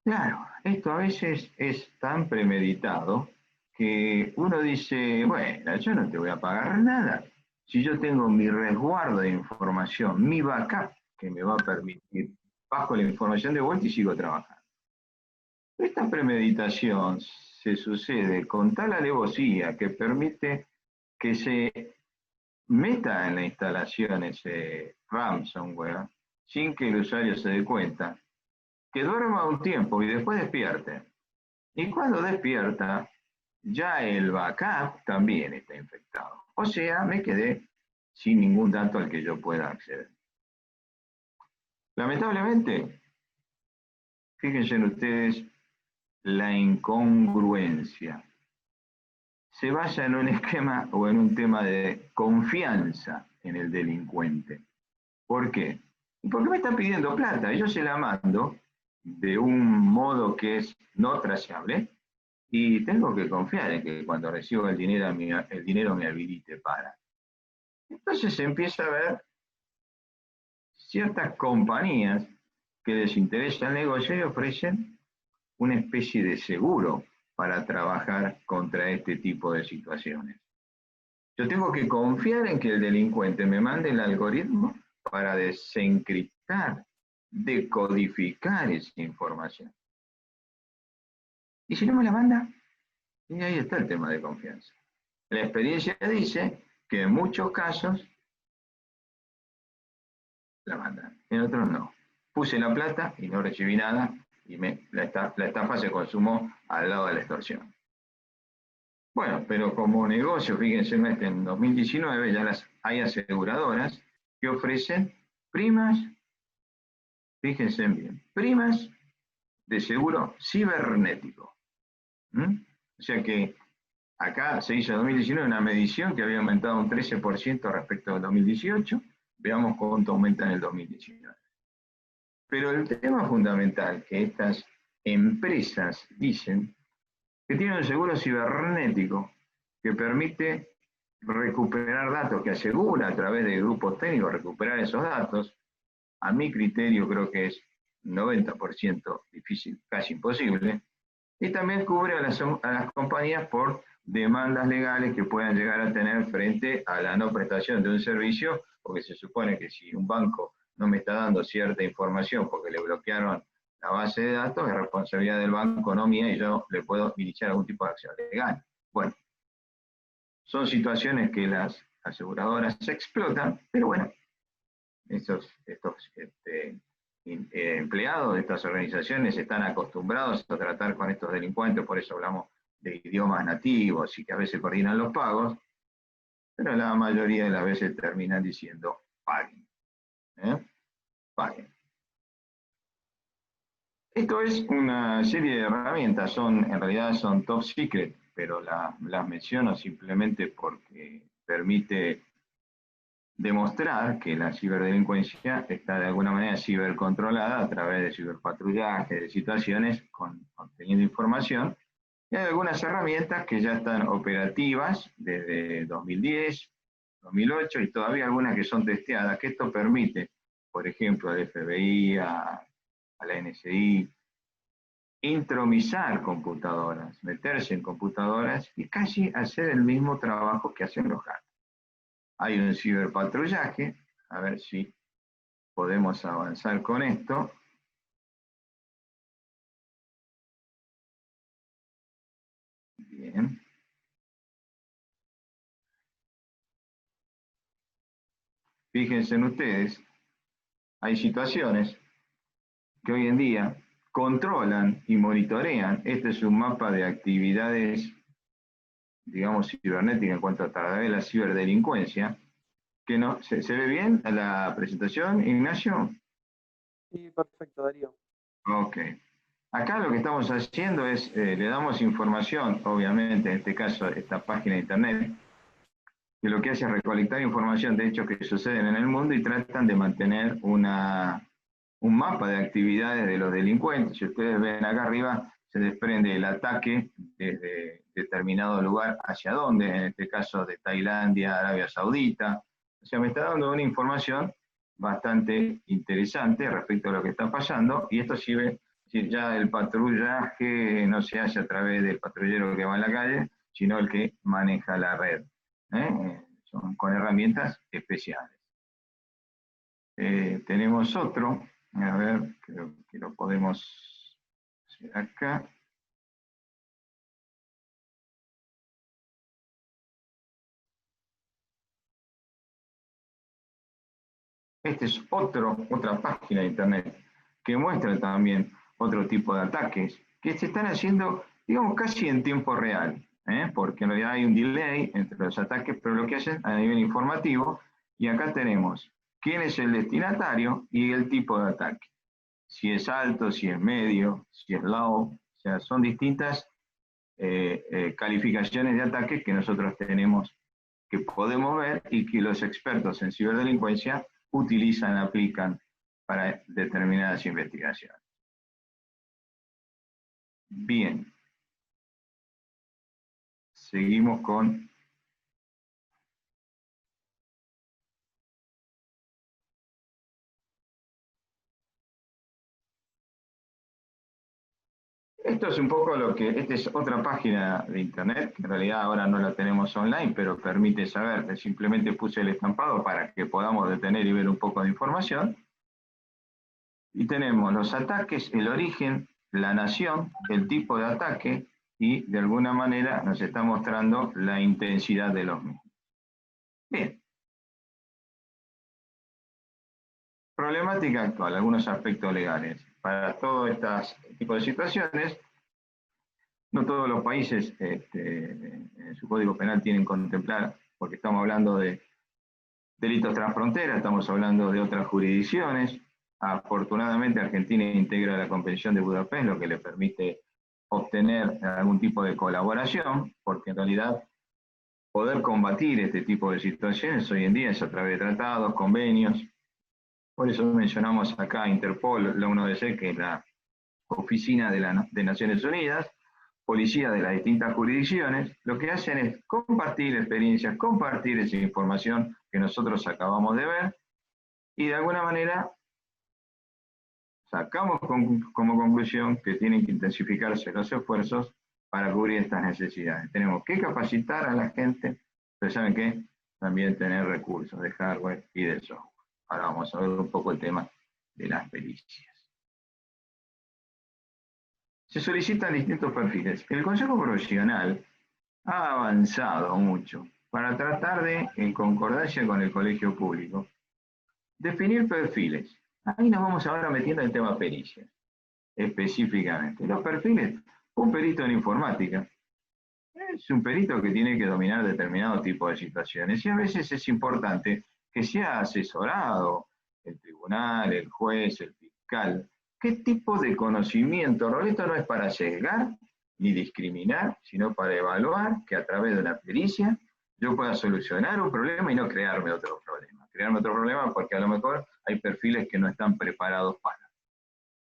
Claro, esto a veces es tan premeditado que uno dice, bueno, yo no te voy a pagar nada. Si yo tengo mi resguardo de información, mi backup, que me va a permitir, bajo la información de vuelta y sigo trabajando. Esta premeditación se sucede con tal alevosía que permite que se meta en la instalación ese ransomware sin que el usuario se dé cuenta, que duerma un tiempo y después despierte. Y cuando despierta, ya el backup también está infectado. O sea, me quedé sin ningún dato al que yo pueda acceder. Lamentablemente, fíjense en ustedes la incongruencia. Se basa en un esquema o en un tema de confianza en el delincuente. ¿Por qué? Porque me está pidiendo plata, yo se la mando de un modo que es no traceable, y tengo que confiar en que cuando recibo el dinero me habilite para. Entonces se empieza a ver ciertas compañías que les interesa el negocio y ofrecen una especie de seguro para trabajar contra este tipo de situaciones. Yo tengo que confiar en que el delincuente me mande el algoritmo para desencriptar, decodificar esa información. Y si no me la manda, y ahí está el tema de confianza. La experiencia dice que en muchos casos la mandan, en otros no. Puse la plata y no recibí nada, y la estafa se consumó al lado de la extorsión. Bueno, pero como negocio, fíjense, en 2019 ya hay aseguradoras que ofrecen primas, fíjense bien, primas de seguro cibernético. O sea que acá se hizo en 2019 una medición que había aumentado un 13% respecto al 2018, veamos cuánto aumenta en el 2019. Pero el tema fundamental que estas empresas dicen que tiene un seguro cibernético que permite recuperar datos, que asegura a través de grupos técnicos recuperar esos datos. A mi criterio creo que es 90% difícil, casi imposible, y también cubre a las compañías por demandas legales que puedan llegar a tener frente a la no prestación de un servicio, porque se supone que si un banco no me está dando cierta información porque le bloquearon la base de datos, es responsabilidad del banco, no mía, y yo le puedo iniciar algún tipo de acción legal. Bueno, son situaciones que las aseguradoras explotan, pero bueno, estos empleados de estas organizaciones están acostumbrados a tratar con estos delincuentes, por eso hablamos de idiomas nativos y que a veces coordinan los pagos, pero la mayoría de las veces terminan diciendo paguen. Paguen. Esto es una serie de herramientas, en realidad son top secret, pero las menciono simplemente porque permite demostrar que la ciberdelincuencia está de alguna manera cibercontrolada a través de ciberpatrullaje, de situaciones conteniendo información, y hay algunas herramientas que ya están operativas desde 2010, 2008, y todavía algunas que son testeadas, que esto permite, por ejemplo, al FBI, a la NSI, intromisar computadoras, meterse en computadoras y casi hacer el mismo trabajo que hacen los hackers. Hay un ciberpatrullaje, a ver si podemos avanzar con esto. Bien. fíjense en ustedes, hay situaciones que hoy en día controlan y monitorean. Este es un mapa de actividades, digamos, cibernéticas en cuanto a la ciberdelincuencia. Que no, ¿se ve bien la presentación, Ignacio? Sí, perfecto, Darío. Ok. Acá lo que estamos haciendo es, le damos información, obviamente, en este caso, esta página de internet, que lo que hace es recolectar información de hechos que suceden en el mundo y tratan de mantener un mapa de actividades de los delincuentes. Si ustedes ven acá arriba, se desprende el ataque desde determinado lugar hacia dónde, en este caso de Tailandia, Arabia Saudita. O sea, me está dando una información bastante interesante respecto a lo que está pasando, y esto sirve, si ya el patrullaje no se hace a través del patrullero que va en la calle, sino el que maneja la red. Son con herramientas especiales. Tenemos otro, a ver, creo que lo podemos hacer acá. Esta es otra página de internet que muestra también otro tipo de ataques que se están haciendo, digamos, casi en tiempo real, porque en realidad hay un delay entre los ataques, pero lo que hacen a nivel informativo, y acá tenemos quién es el destinatario y el tipo de ataque. Si es alto, si es medio, si es low, o sea, son distintas calificaciones de ataques que nosotros tenemos, que podemos ver y que los expertos en ciberdelincuencia utilizan, aplican para determinadas investigaciones. Bien. Seguimos con... Esto es un poco lo que... Esta es otra página de internet, que en realidad ahora no la tenemos online, pero permite saber, que simplemente puse el estampado para que podamos detener y ver un poco de información. Y tenemos los ataques, el origen, la nación, el tipo de ataque, y de alguna manera nos está mostrando la intensidad de los mismos. Bien. Problemática actual, algunos aspectos legales. Para todo este tipo de situaciones, no todos los países en su código penal tienen que contemplar, porque estamos hablando de delitos transfronteras, estamos hablando de otras jurisdicciones. Afortunadamente Argentina integra la Convención de Budapest, lo que le permite obtener algún tipo de colaboración, porque en realidad poder combatir este tipo de situaciones hoy en día es a través de tratados, convenios. Por eso mencionamos acá Interpol, la UNODC, que es la oficina de Naciones Unidas, policía de las distintas jurisdicciones. Lo que hacen es compartir experiencias, compartir esa información que nosotros acabamos de ver, y de alguna manera sacamos como conclusión que tienen que intensificarse los esfuerzos para cubrir estas necesidades. Tenemos que capacitar a la gente, pero ¿saben qué? También tener recursos de hardware y de software. Ahora vamos a ver un poco el tema de las pericias. Se solicitan distintos perfiles. El Consejo Profesional ha avanzado mucho para tratar de, en concordancia con el Colegio Público, definir perfiles. Ahí nos vamos ahora metiendo en el tema pericias, específicamente. Los perfiles, un perito en informática es un perito que tiene que dominar determinado tipo de situaciones, y a veces es importante que sea asesorado el tribunal, el juez, el fiscal. ¿Qué tipo de conocimiento? Esto no es para sesgar ni discriminar, sino para evaluar que a través de una pericia yo pueda solucionar un problema y no crearme otro problema. Crearme otro problema porque a lo mejor hay perfiles que no están preparados para.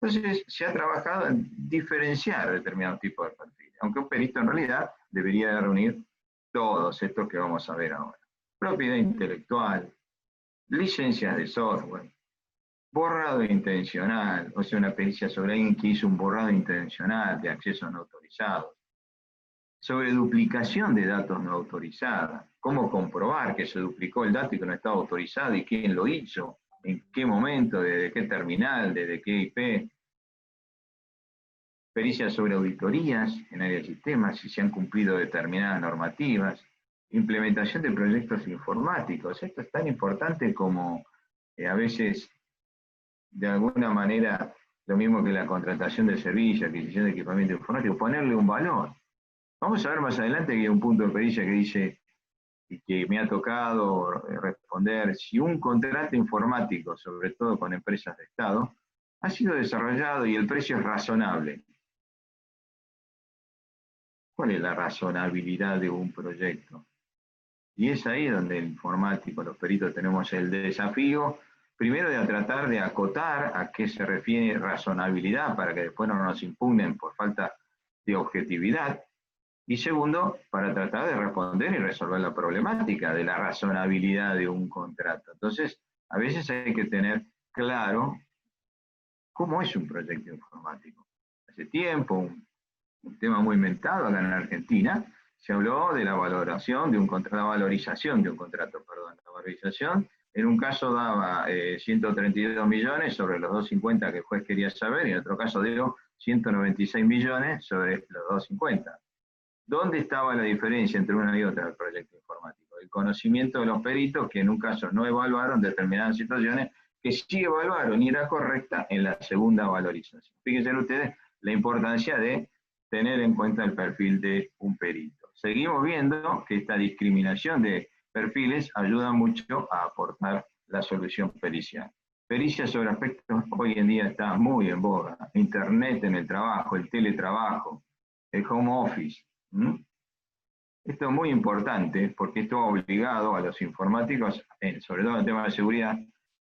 Entonces se ha trabajado en diferenciar determinados tipos de perfiles, aunque un perito en realidad debería reunir todos estos que vamos a ver ahora. Propiedad intelectual, licencias de software, borrado intencional, o sea, una pericia sobre alguien que hizo un borrado intencional de accesos no autorizados, sobre duplicación de datos no autorizados, cómo comprobar que se duplicó el dato y que no estaba autorizado y quién lo hizo, en qué momento, desde qué terminal, desde qué IP. Pericias sobre auditorías en área de sistemas, si se han cumplido determinadas normativas. implementación de proyectos informáticos. Esto es tan importante como a veces, de alguna manera, lo mismo que la contratación de servicios, adquisición de equipamiento informático, ponerle un valor. Vamos a ver más adelante que hay un punto de pericia que dice, y que me ha tocado responder, si un contrato informático, sobre todo con empresas de Estado, ha sido desarrollado y el precio es razonable. ¿Cuál es la razonabilidad de un proyecto? Y es ahí donde el informático, los peritos, tenemos el desafío, primero de tratar de acotar a qué se refiere razonabilidad, para que después no nos impugnen por falta de objetividad, y segundo, para tratar de responder y resolver la problemática de la razonabilidad de un contrato. Entonces, a veces hay que tener claro cómo es un proyecto informático. Hace tiempo, un tema muy inventado acá en Argentina, se habló de la valoración de un contrato, la valorización de un contrato, perdón. La valorización, en un caso daba 132 millones sobre los 250 que el juez quería saber, y en otro caso dio 196 millones sobre los 250. ¿Dónde estaba la diferencia entre una y otra del proyecto informático? El conocimiento de los peritos, que en un caso no evaluaron determinadas situaciones, que sí evaluaron y era correcta en la segunda valorización. Fíjense ustedes la importancia de tener en cuenta el perfil de un perito. Seguimos viendo que esta discriminación de perfiles ayuda mucho a aportar la solución pericial. Pericia sobre aspectos hoy en día está muy en boga. Internet en el trabajo, el teletrabajo, el home office. Esto es muy importante porque esto ha obligado a los informáticos, sobre todo en el tema de seguridad,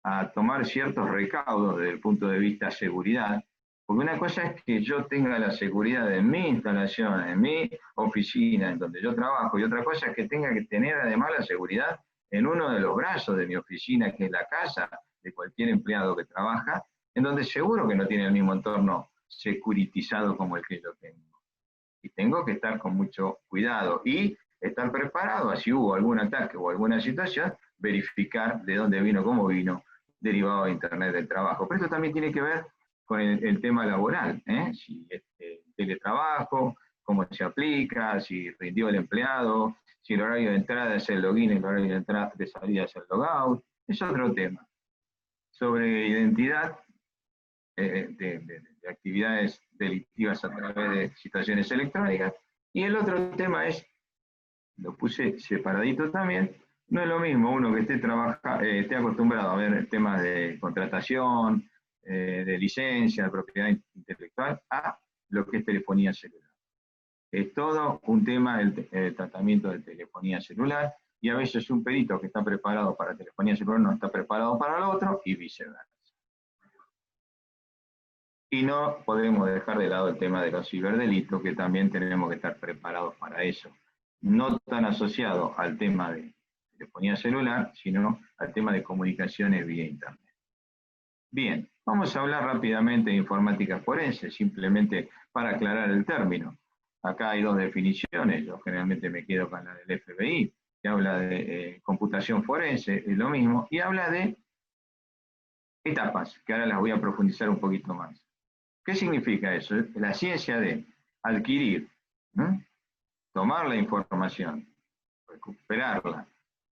a tomar ciertos recaudos desde el punto de vista de seguridad, porque una cosa es que yo tenga la seguridad en mi instalación, en mi oficina, en donde yo trabajo, y otra cosa es que tenga que tener además la seguridad en uno de los brazos de mi oficina, que es la casa de cualquier empleado que trabaja, en donde seguro que no tiene el mismo entorno securitizado como el que yo tengo. Y tengo que estar con mucho cuidado y estar preparado, si hubo algún ataque o alguna situación, verificar de dónde vino, cómo vino, derivado de Internet del trabajo. Pero esto también tiene que ver con el tema laboral, si teletrabajo, cómo se aplica, si rindió el empleado, si el horario de entrada es el login, el horario de salida es el logout, es otro tema. Sobre identidad, de actividades delictivas a través de situaciones electrónicas. Y el otro tema es, lo puse separadito también, no es lo mismo uno que esté acostumbrado a ver temas de contratación, de licencia, de propiedad intelectual, a lo que es telefonía celular. Es todo un tema el tratamiento de telefonía celular, y a veces un perito que está preparado para telefonía celular no está preparado para lo otro, y viceversa. Y no podemos dejar de lado el tema de los ciberdelitos, que también tenemos que estar preparados para eso. No tan asociado al tema de telefonía celular, sino al tema de comunicaciones vía Internet. Bien, vamos a hablar rápidamente de informática forense, simplemente para aclarar el término. Acá hay dos definiciones, yo generalmente me quedo con la del FBI, que habla de computación forense, es lo mismo, y habla de etapas, que ahora las voy a profundizar un poquito más. ¿Qué significa eso? La ciencia de adquirir, tomar la información, recuperarla,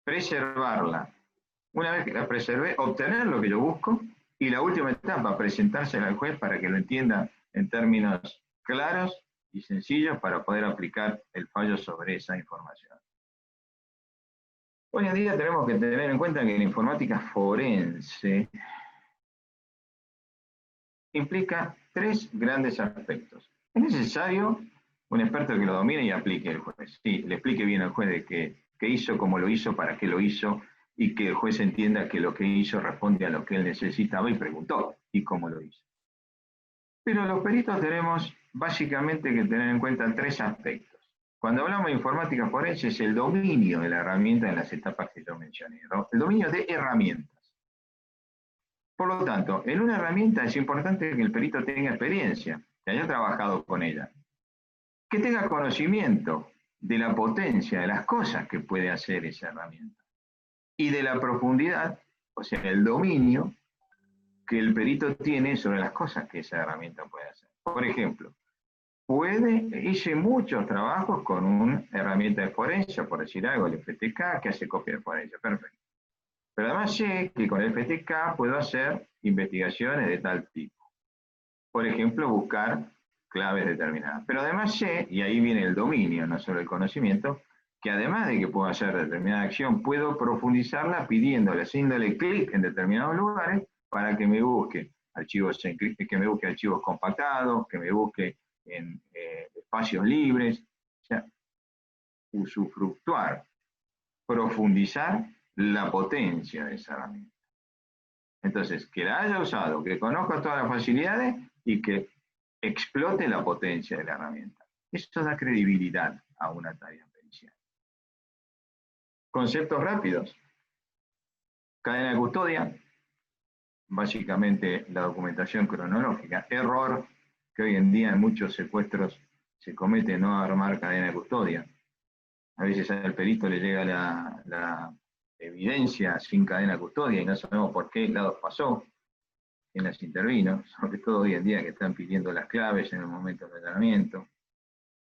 preservarla. Una vez que la preservé, obtener lo que yo busco, y la última etapa, presentársela al juez para que lo entienda en términos claros y sencillos para poder aplicar el fallo sobre esa información. Hoy en día tenemos que tener en cuenta que la informática forense implica tres grandes aspectos. Es necesario un experto que lo domine y aplique el juez. Sí, le explique bien al juez de qué hizo, cómo lo hizo, para qué lo hizo, y que el juez entienda que lo que hizo responde a lo que él necesitaba y preguntó, y cómo lo hizo. Pero los peritos tenemos básicamente que tener en cuenta tres aspectos. Cuando hablamos de informática forense es el dominio de la herramienta en las etapas que yo mencioné, ¿no? El dominio de herramientas. Por lo tanto, en una herramienta es importante que el perito tenga experiencia, que haya trabajado con ella, que tenga conocimiento de la potencia, de las cosas que puede hacer esa herramienta, y de la profundidad, o sea, el dominio que el perito tiene sobre las cosas que esa herramienta puede hacer. Por ejemplo, hice muchos trabajos con una herramienta de forense, por decir algo, el FTK, que hace copia de forense, perfecto. Pero además sé que con el FTK puedo hacer investigaciones de tal tipo. Por ejemplo, buscar claves determinadas. Pero además sé, y ahí viene el dominio, no solo el conocimiento, que además de que puedo hacer determinada acción, puedo profundizarla pidiéndole, haciéndole clic en determinados lugares para que me busque archivos compactados, que me busque en espacios libres, o sea, usufructuar, profundizar la potencia de esa herramienta. Entonces, que la haya usado, que conozca todas las facilidades y que explote la potencia de la herramienta. Eso da credibilidad a una tarea pericial. Conceptos rápidos. Cadena de custodia, básicamente la documentación cronológica. Error que hoy en día en muchos secuestros se comete, no armar cadena de custodia. A veces al perito le llega la evidencia sin cadena de custodia y no sabemos por qué lados pasó, quién las intervino, sobre todo hoy en día que están pidiendo las claves en el momento del allanamiento.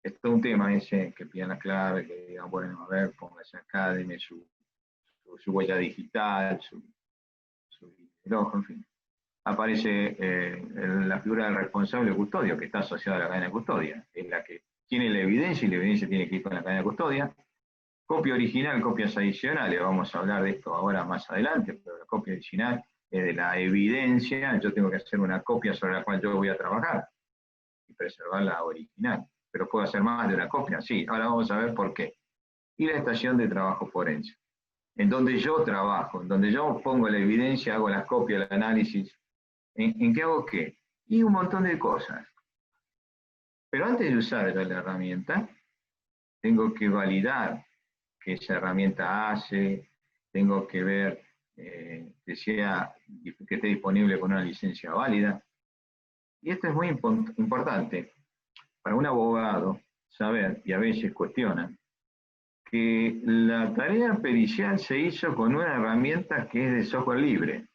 Es todo un tema ese, que pidan las claves, que digan, bueno, a ver, póngase acá, deme su huella digital, su reloj, en fin. Aparece la figura del responsable de custodio, que está asociada a la cadena de custodia, es la que tiene la evidencia y la evidencia tiene que ir con la cadena de custodia. Copia original, copias adicionales, vamos a hablar de esto ahora más adelante, pero la copia original es de la evidencia, yo tengo que hacer una copia sobre la cual yo voy a trabajar y preservar la original. Pero puedo hacer más de una copia, sí, ahora vamos a ver por qué. Y la estación de trabajo forense, en donde yo trabajo, en donde yo pongo la evidencia, hago las copias, el análisis. ¿En qué hago qué? Y un montón de cosas. Pero antes de usar la herramienta, tengo que validar que esa herramienta hace, tengo que ver que esté disponible con una licencia válida. Y esto es muy importante para un abogado saber, y a veces cuestionan, que la tarea pericial se hizo con una herramienta que es de software libre.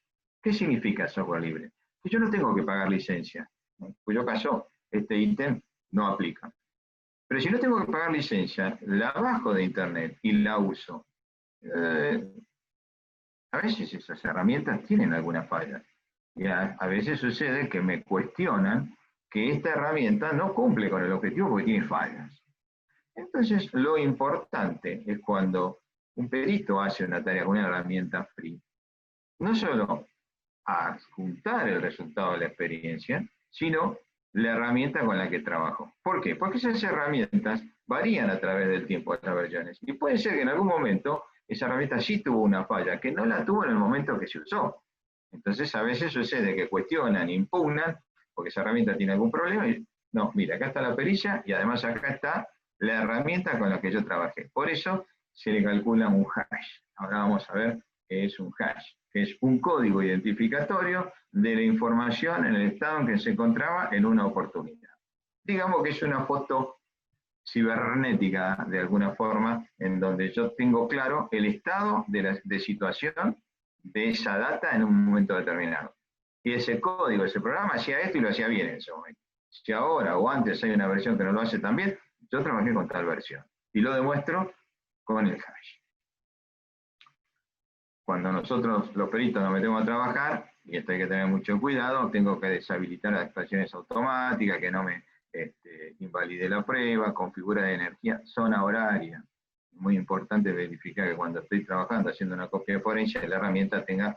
¿Qué significa software libre? Que yo no tengo que pagar licencia. En cuyo caso, este ítem no aplica. Pero si no tengo que pagar licencia, la bajo de internet y la uso. A veces esas herramientas tienen alguna falla. Y a veces sucede que me cuestionan que esta herramienta no cumple con el objetivo porque tiene fallas. Entonces, lo importante es cuando un perito hace una tarea con una herramienta free, no solo adjuntar el resultado de la experiencia, sino la herramienta con la que trabajo. ¿Por qué? Porque esas herramientas varían a través del tiempo, las versiones. Y puede ser que en algún momento esa herramienta sí tuvo una falla, que no la tuvo en el momento que se usó. Entonces a veces sucede que cuestionan, impugnan, porque esa herramienta tiene algún problema, y no, mira, acá está la pericia, y además acá está la herramienta con la que yo trabajé. Por eso se le calcula un hash. Ahora vamos a ver qué es un hash, que es un código identificatorio de la información en el estado en que se encontraba en una oportunidad. Digamos que es una foto cibernética, de alguna forma, en donde yo tengo claro el estado de situación de esa data en un momento determinado. Y ese código, ese programa hacía esto y lo hacía bien en ese momento. Si ahora o antes hay una versión que no lo hace tan bien, yo trabajé con tal versión. Y lo demuestro con el hash. Cuando nosotros los peritos nos metemos a trabajar, y esto hay que tener mucho cuidado, tengo que deshabilitar las extracciones automáticas, que no me invalide la prueba, configura de energía, zona horaria. Muy importante verificar que cuando estoy trabajando haciendo una copia de forense, la herramienta tenga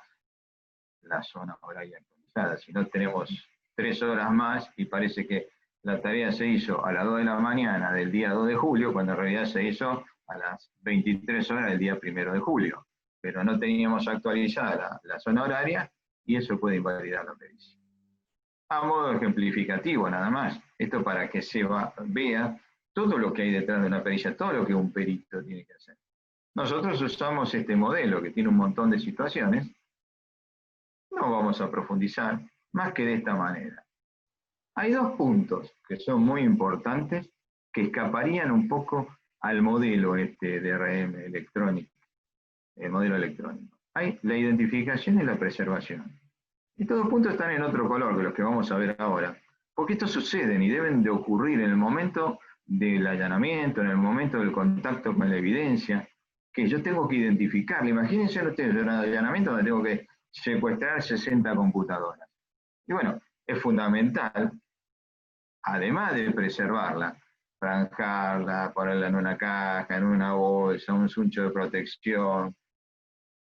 la zona horaria actualizada. Si no, tenemos 3 horas más y parece que la tarea se hizo a las 2 de la mañana del día 2 de julio, cuando en realidad se hizo a las 23 horas del día 1 de julio. Pero no teníamos actualizada la zona horaria y eso puede invalidar la pericia. A modo ejemplificativo nada más, esto para que se vea todo lo que hay detrás de una pericia, todo lo que un perito tiene que hacer. Nosotros usamos este modelo que tiene un montón de situaciones, no vamos a profundizar más que de esta manera. Hay 2 puntos que son muy importantes que escaparían un poco al modelo de DRM electrónico, el modelo electrónico. Hay la identificación y la preservación. Estos 2 puntos están en otro color que los que vamos a ver ahora, Porque estos suceden y deben de ocurrir en el momento del allanamiento, en el momento del contacto con la evidencia, que yo tengo que identificarla. Imagínense ustedes un allanamiento donde tengo que secuestrar 60 computadoras. Y bueno, es fundamental, además de preservarla, franjarla, ponerla en una caja, en una bolsa, un suncho de protección,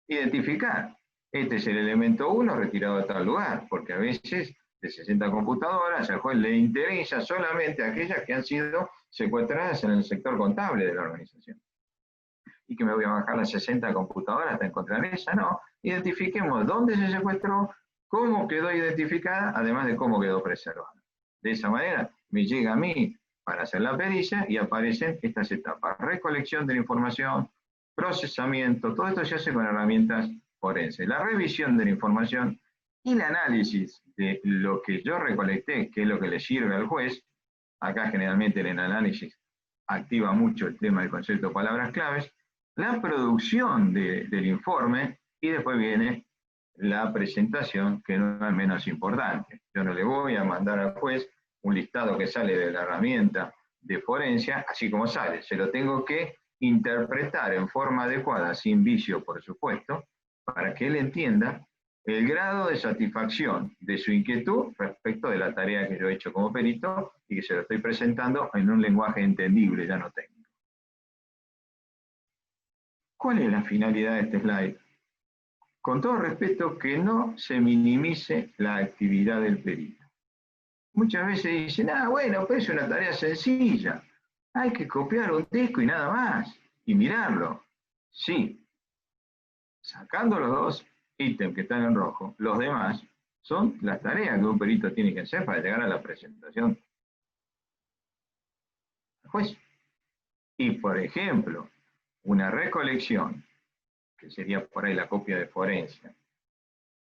identificar. Este es el elemento 1 retirado de tal lugar, porque a veces de 60 computadoras al juez le interesa solamente aquellas que han sido secuestradas en el sector contable de la organización. Y que me voy a bajar las 60 computadoras hasta encontrar esa, no. Identifiquemos dónde se secuestró, cómo quedó identificada, además de cómo quedó preservada. De esa manera me llega a mí para hacer la pericia y aparecen estas etapas: recolección de la información, procesamiento, todo esto se hace con herramientas forenses. La revisión de la información y el análisis de lo que yo recolecté, que es lo que le sirve al juez. Acá generalmente en el análisis activa mucho el tema del concepto de palabras claves, la producción del informe, y después viene la presentación, que no es menos importante. Yo no le voy a mandar al juez un listado que sale de la herramienta de forencia, así como sale. Se lo tengo que interpretar en forma adecuada, sin vicio, por supuesto, para que él entienda el grado de satisfacción de su inquietud respecto de la tarea que yo he hecho como perito y que se lo estoy presentando en un lenguaje entendible, ya no técnico. ¿Cuál es la finalidad de este slide? Con todo respeto, que no se minimice la actividad del perito. Muchas veces dicen, bueno, pues es una tarea sencilla, hay que copiar un disco y nada más, y mirarlo. Sí, sacando los dos ítems que están en rojo, los demás son las tareas que un perito tiene que hacer para llegar a la presentación al juez. Y, por ejemplo, una recolección, que sería por ahí la copia de forencia,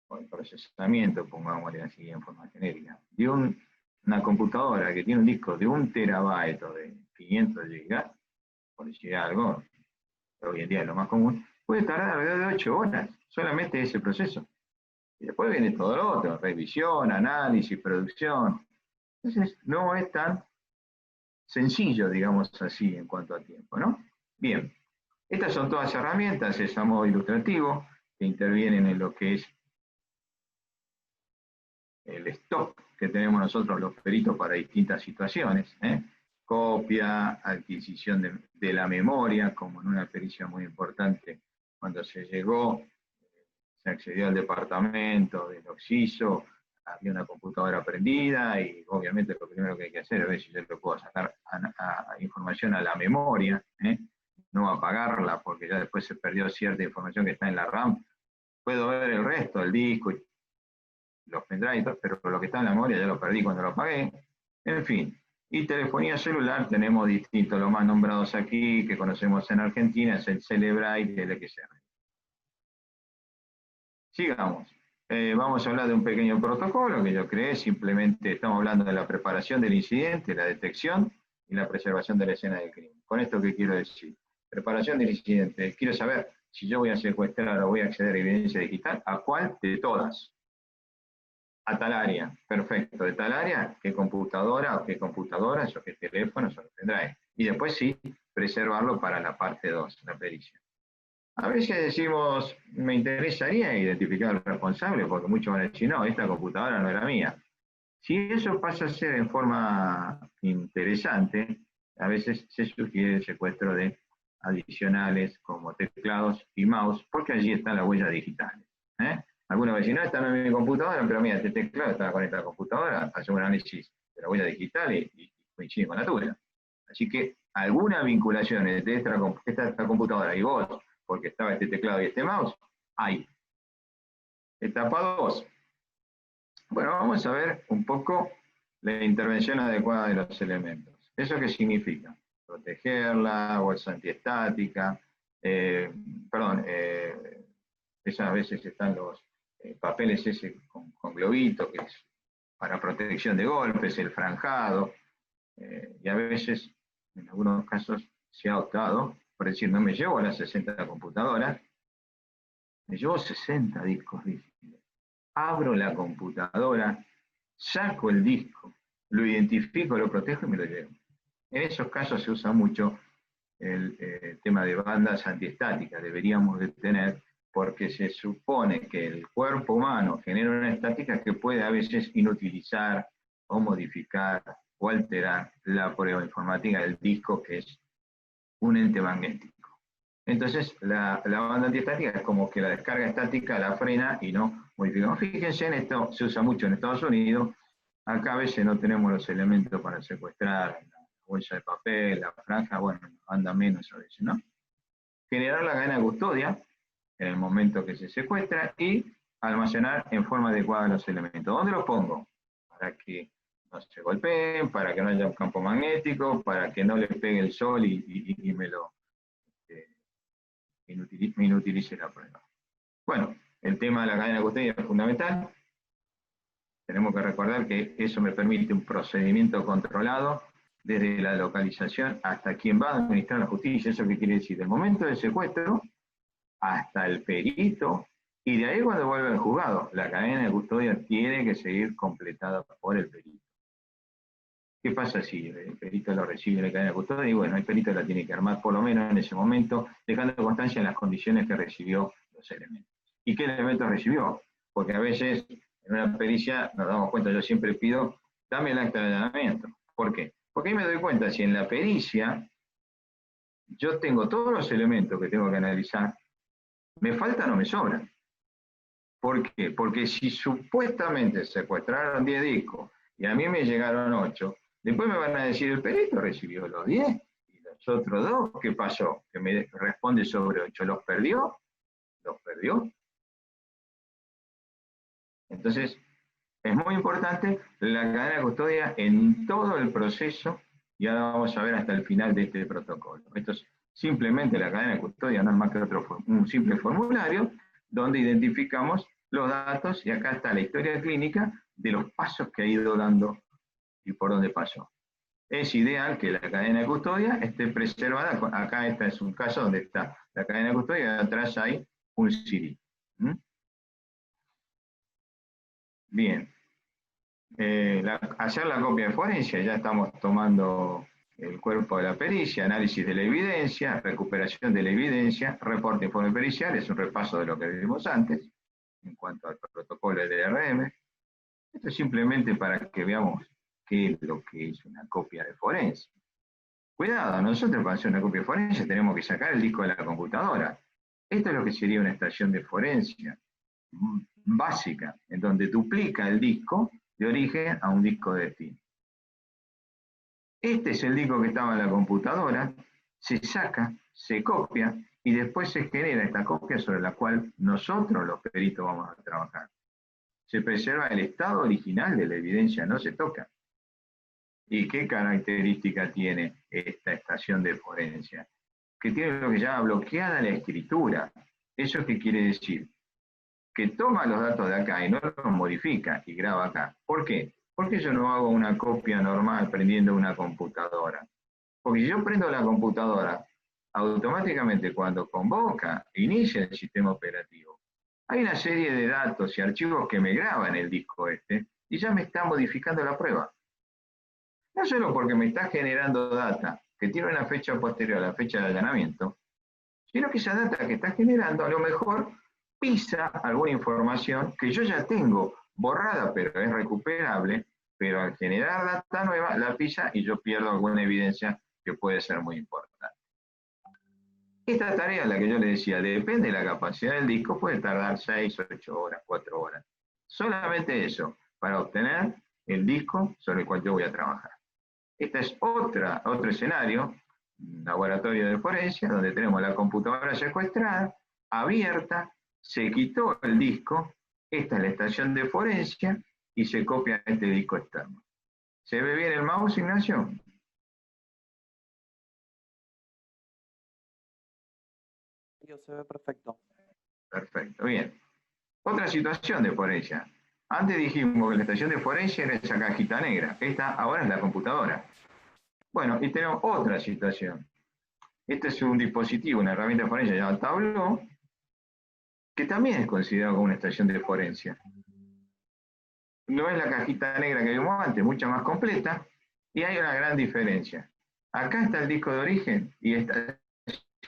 o el procesamiento, pongámosle así en forma genérica, de una computadora que tiene un disco de 1 terabyte o de 500 GB, por decir algo, que hoy en día es lo más común, puede tardar alrededor de 8 horas, solamente ese proceso. Y después viene todo lo otro, revisión, análisis, producción. Entonces, no es tan sencillo, digamos así, en cuanto a tiempo, ¿no? Bien, estas son todas herramientas, es a modo ilustrativo, que intervienen en lo que es el stock que tenemos nosotros los peritos para distintas situaciones, copia, adquisición de la memoria, como en una pericia muy importante, cuando se llegó, se accedió al departamento del occiso, había una computadora prendida y obviamente lo primero que hay que hacer es ver si yo le puedo sacar información a la memoria, no apagarla porque ya después se perdió cierta información que está en la RAM. Puedo ver el resto, el disco, los pendrives, pero lo que está en la memoria ya lo perdí cuando lo apagué. En fin, y telefonía celular tenemos distintos, los más nombrados aquí, que conocemos en Argentina, es el Celebrite y el XR. Sigamos. Vamos a hablar de un pequeño protocolo que yo creé, simplemente estamos hablando de la preparación del incidente, la detección y la preservación de la escena del crimen. ¿Con esto qué quiero decir? Preparación del incidente. Quiero saber si yo voy a secuestrar o voy a acceder a evidencia digital, ¿a cuál de todas? A tal área, perfecto. De tal área, ¿qué computadora o qué computadoras o qué teléfonos o qué pendrive? Y después sí, preservarlo para la parte 2, la pericia. A veces decimos, me interesaría identificar al responsable, porque muchos van a decir, no, esta computadora no era mía. Si eso pasa a ser en forma interesante, a veces se sugiere el secuestro de adicionales como teclados y mouse, porque allí están las huellas digitales. Algunos van a decir, no, esta no es mi computadora, pero mira, este teclado está con esta computadora, hace un análisis de la huella digital y coincide con la tuya. Así que alguna vinculación entre esta computadora y vos, porque estaba este teclado y este mouse, hay. Etapa 2. Bueno, vamos a ver un poco la intervención adecuada de los elementos. ¿Eso qué significa? Protegerla, bolsa antiestática, esas veces están los papeles ese con globito, que es para protección de golpes, el franjado, y a veces, en algunos casos, se ha optado por decir, no me llevo a las 60 computadoras, me llevo 60 discos rígidos. Abro la computadora, saco el disco, lo identifico, lo protejo y me lo llevo. En esos casos se usa mucho el tema de bandas antiestáticas, deberíamos de tener, porque se supone que el cuerpo humano genera una estática que puede a veces inutilizar o modificar o alterar la prueba informática del disco, que es un ente magnético. Entonces, la banda antiestática es como que la descarga estática la frena y no modifica. Fíjense en esto, se usa mucho en Estados Unidos. Acá a veces no tenemos los elementos para secuestrar, la bolsa de papel, la franja, bueno, anda menos a veces, ¿no? Generar la cadena de custodia en el momento que se secuestra y almacenar en forma adecuada los elementos. ¿Dónde los pongo? Para que no se golpeen, para que no haya un campo magnético, para que no les pegue el sol y me lo inutilice la prueba. Bueno, el tema de la cadena de custodia es fundamental. Tenemos que recordar que eso me permite un procedimiento controlado desde la localización hasta quien va a administrar la justicia. ¿Eso qué quiere decir? Del momento del secuestro hasta el perito, y de ahí cuando vuelve al juzgado. La cadena de custodia tiene que seguir completada por el perito. ¿Qué pasa si el perito lo recibe en la cadena de custodia? Y bueno, el perito la tiene que armar por lo menos en ese momento, dejando constancia en las condiciones que recibió los elementos. ¿Y qué elementos recibió? Porque a veces en una pericia nos damos cuenta, yo siempre pido, dame el acta de allanamiento. ¿Por qué? Porque ahí me doy cuenta si en la pericia yo tengo todos los elementos que tengo que analizar, ¿me faltan o me sobran? ¿Por qué? Porque si supuestamente secuestraron 10 discos y a mí me llegaron 8, después me van a decir el perito recibió los 10 y los otros 2, ¿qué pasó? Que me responde sobre 8, ¿los perdió? ¿Los perdió? Entonces, es muy importante la cadena de custodia en todo el proceso, y ahora vamos a ver hasta el final de este protocolo. Esto es simplemente la cadena de custodia, no es más que un simple formulario donde identificamos los datos, y acá está la historia clínica de los pasos que ha ido dando y por dónde pasó. Es ideal que la cadena de custodia esté preservada. Acá este es un caso donde está la cadena de custodia y atrás hay un CD. Bien. Hacer la copia de forense, ya estamos tomando el cuerpo de la pericia, análisis de la evidencia, recuperación de la evidencia, reporte de informe pericial, es un repaso de lo que vimos antes, en cuanto al protocolo de DRM. Esto es simplemente para que veamos qué es lo que es una copia de forense. Cuidado, nosotros para hacer una copia de forense tenemos que sacar el disco de la computadora. Esto es lo que sería una estación de forense básica, en donde duplica el disco de origen a un disco de destino. Este es el disco que estaba en la computadora, se saca, se copia y después se genera esta copia sobre la cual nosotros los peritos vamos a trabajar. Se preserva el estado original de la evidencia, no se toca. ¿Y qué característica tiene esta estación de forense? Que tiene lo que se llama bloqueada la escritura. ¿Eso qué quiere decir? Que toma los datos de acá y no los modifica y graba acá. ¿Por qué? Porque yo no hago una copia normal prendiendo una computadora. Porque si yo prendo la computadora, automáticamente cuando convoca, inicia el sistema operativo. Hay una serie de datos y archivos que me graban el disco este y ya me está modificando la prueba. No solo porque me está generando data que tiene una fecha posterior a la fecha de allanamiento, sino que esa data que está generando a lo mejor pisa alguna información que yo ya tengo borrada, pero es recuperable, pero al generar data nueva la pisa y yo pierdo alguna evidencia que puede ser muy importante. Esta tarea, la que yo le decía, depende de la capacidad del disco, puede tardar 6, 8 horas, 4 horas. Solamente eso, para obtener el disco sobre el cual yo voy a trabajar. Este es otro escenario, un laboratorio de forense, donde tenemos la computadora secuestrada, abierta, se quitó el disco, esta es la estación de forense, y se copia este disco externo. ¿Se ve bien el mouse, Ignacio? Se ve perfecto. Perfecto, bien. Otra situación de forense. Antes dijimos que la estación de forense era esa cajita negra. Esta ahora es la computadora. Bueno, y tenemos otra situación. Este es un dispositivo, una herramienta forense llamada Tableau, que también es considerado como una estación de forense. no es la cajita negra que vimos antes, mucha más completa, y hay una gran diferencia. Acá está el disco de origen y está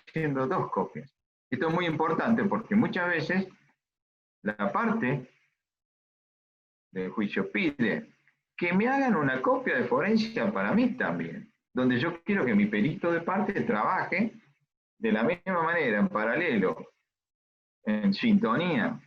haciendo 2 copias. Esto es muy importante porque muchas veces la parte del juicio pide que me hagan una copia de forensia para mí también, donde yo quiero que mi perito de parte trabaje de la misma manera, en paralelo, en sintonía,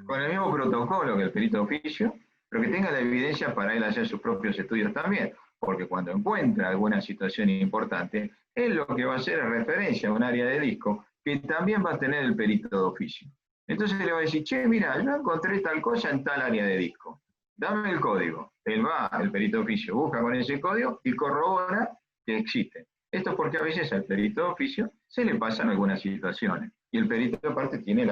con el mismo protocolo que el perito de oficio, pero que tenga la evidencia para él hacer sus propios estudios también, porque cuando encuentra alguna situación importante, él lo que va a hacer es referencia a un área de disco que también va a tener el perito de oficio. Entonces le va a decir, che, mira, yo encontré tal cosa en tal área de disco, dame el código. Él va, el perito de oficio, busca con ese código y corrobora que existe. Esto es porque a veces al perito de oficio se le pasan algunas situaciones, y el perito de parte tiene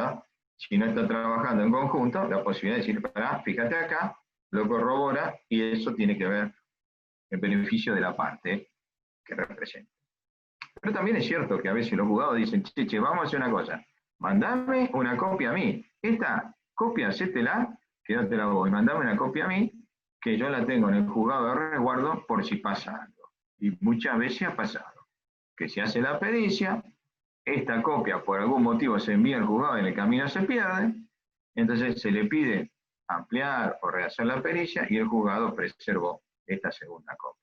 si no está trabajando en conjunto, la posibilidad de decir, pará, fíjate acá, lo corrobora, y eso tiene que ver en beneficio de la parte que representa. Pero también es cierto que a veces los juzgados dicen, che, vamos a hacer una cosa, mandame una copia a mí, esta copia, hacétela, quédatela vos, y mandame una copia a mí, que yo la tengo en el juzgado de resguardo por si pasa algo. Y muchas veces ha pasado, que se hace la pericia, esta copia por algún motivo se envía al juzgado y en el camino se pierde, entonces se le pide ampliar o rehacer la pericia y el juzgado preservó esta segunda copia.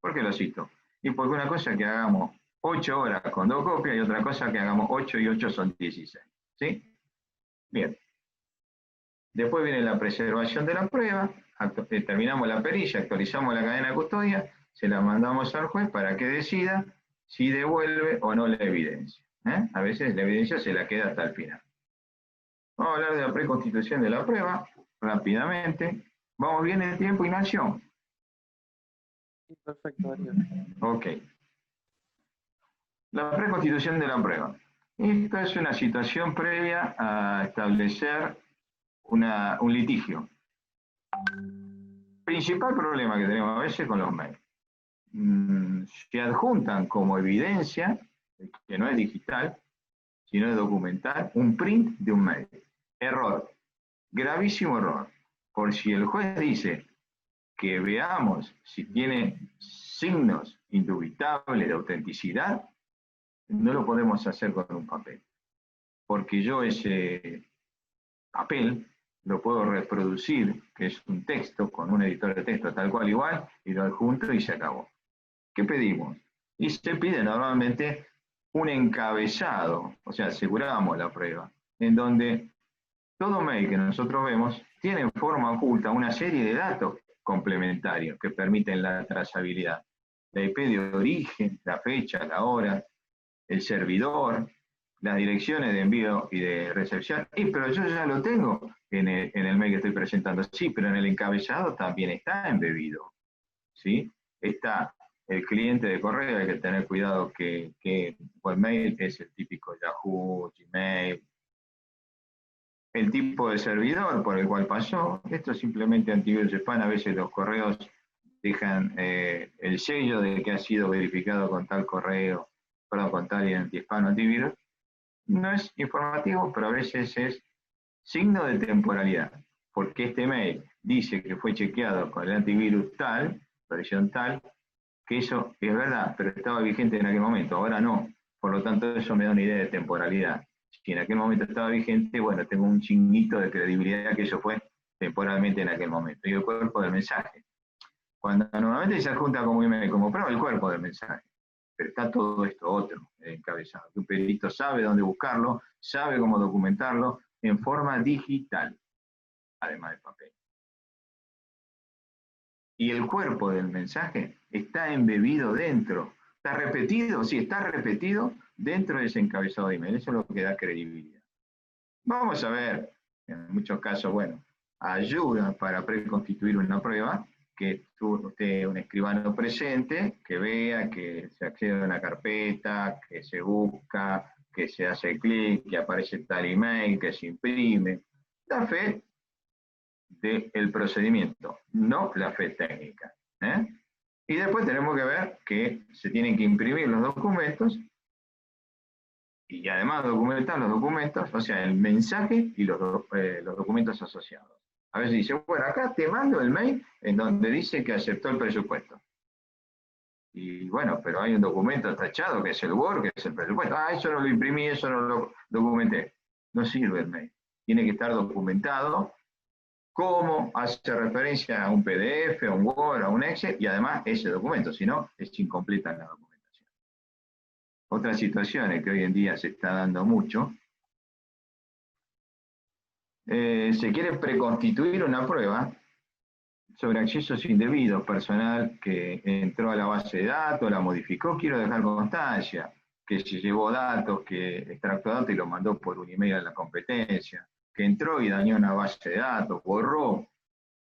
¿Por qué lo cito? Y porque una cosa es que hagamos 8 horas con 2 copias y otra cosa que hagamos 8 y 8 son 16. ¿Sí? Bien. Después viene la preservación de la prueba, terminamos la pericia, actualizamos la cadena de custodia, se la mandamos al juez para que decida si devuelve o no la evidencia. A veces la evidencia se la queda hasta el final. Vamos a hablar de la preconstitución de la prueba, rápidamente. ¿Vamos bien en tiempo y en acción? Sí, perfecto, Darío. Ok. La preconstitución de la prueba. Esta es una situación previa a establecer un litigio. Principal problema que tenemos a veces con los mails. Se adjuntan como evidencia, que no es digital, sino es documental, un print de un mail. Error. Gravísimo error. Por si el juez dice que veamos si tiene signos indubitables de autenticidad, no lo podemos hacer con un papel. Porque yo ese papel lo puedo reproducir, que es un texto, con un editor de texto tal cual igual, y lo adjunto y se acabó. ¿Qué pedimos? Y se pide normalmente un encabezado, o sea, aseguramos la prueba, en donde todo mail que nosotros vemos tiene en forma oculta una serie de datos complementarios que permiten la trazabilidad. La IP de origen, la fecha, la hora, el servidor, las direcciones de envío y de recepción. Pero yo ya lo tengo en el mail que estoy presentando. Sí, pero en el encabezado también está embebido. ¿Sí? Está el cliente de correo, hay que tener cuidado que el mail es el típico Yahoo, Gmail, el tipo de servidor por el cual pasó. Esto es simplemente antivirus spam. A veces los correos dejan el sello de que ha sido verificado con tal correo, perdón, con tal y anti-spam antivirus. No es informativo, pero a veces es signo de temporalidad, porque este mail dice que fue chequeado con el antivirus tal, versión tal, que eso es verdad, pero estaba vigente en aquel momento, ahora no. Por lo tanto, eso me da una idea de temporalidad. Si en aquel momento estaba vigente, bueno, tengo un chinguito de credibilidad que eso fue temporalmente en aquel momento. Y el cuerpo del mensaje. Cuando normalmente se adjunta como email, como prueba el cuerpo del mensaje. Pero está todo esto otro encabezado. Un perito sabe dónde buscarlo, sabe cómo documentarlo en forma digital, además del papel. Y el cuerpo del mensaje está embebido dentro. ¿Está repetido? Sí, está repetido dentro de ese encabezado de email. Eso es lo que da credibilidad. Vamos a ver, en muchos casos, bueno, ayuda para preconstituir una prueba, que usted, un escribano presente, que vea que se accede a una carpeta, que se busca, que se hace clic, que aparece tal email, que se imprime. La fe del procedimiento, no la fe técnica. Y después tenemos que ver que se tienen que imprimir los documentos y además documentar los documentos, o sea, el mensaje y los documentos asociados. A veces dice, bueno, acá te mando el mail en donde dice que aceptó el presupuesto. Y bueno, pero hay un documento tachado que es el Word, que es el presupuesto. Ah, eso no lo imprimí, eso no lo documenté. No sirve el mail. Tiene que estar documentado cómo hace referencia a un PDF, a un Word, a un Excel, y además ese documento, si no, es incompleta la documentación. Otras situaciones que hoy en día se está dando mucho, se quiere preconstituir una prueba sobre accesos indebidos, personal que entró a la base de datos, la modificó, quiero dejar constancia, que se llevó datos, que extractó datos y lo mandó por un email a la competencia, que entró y dañó una base de datos, borró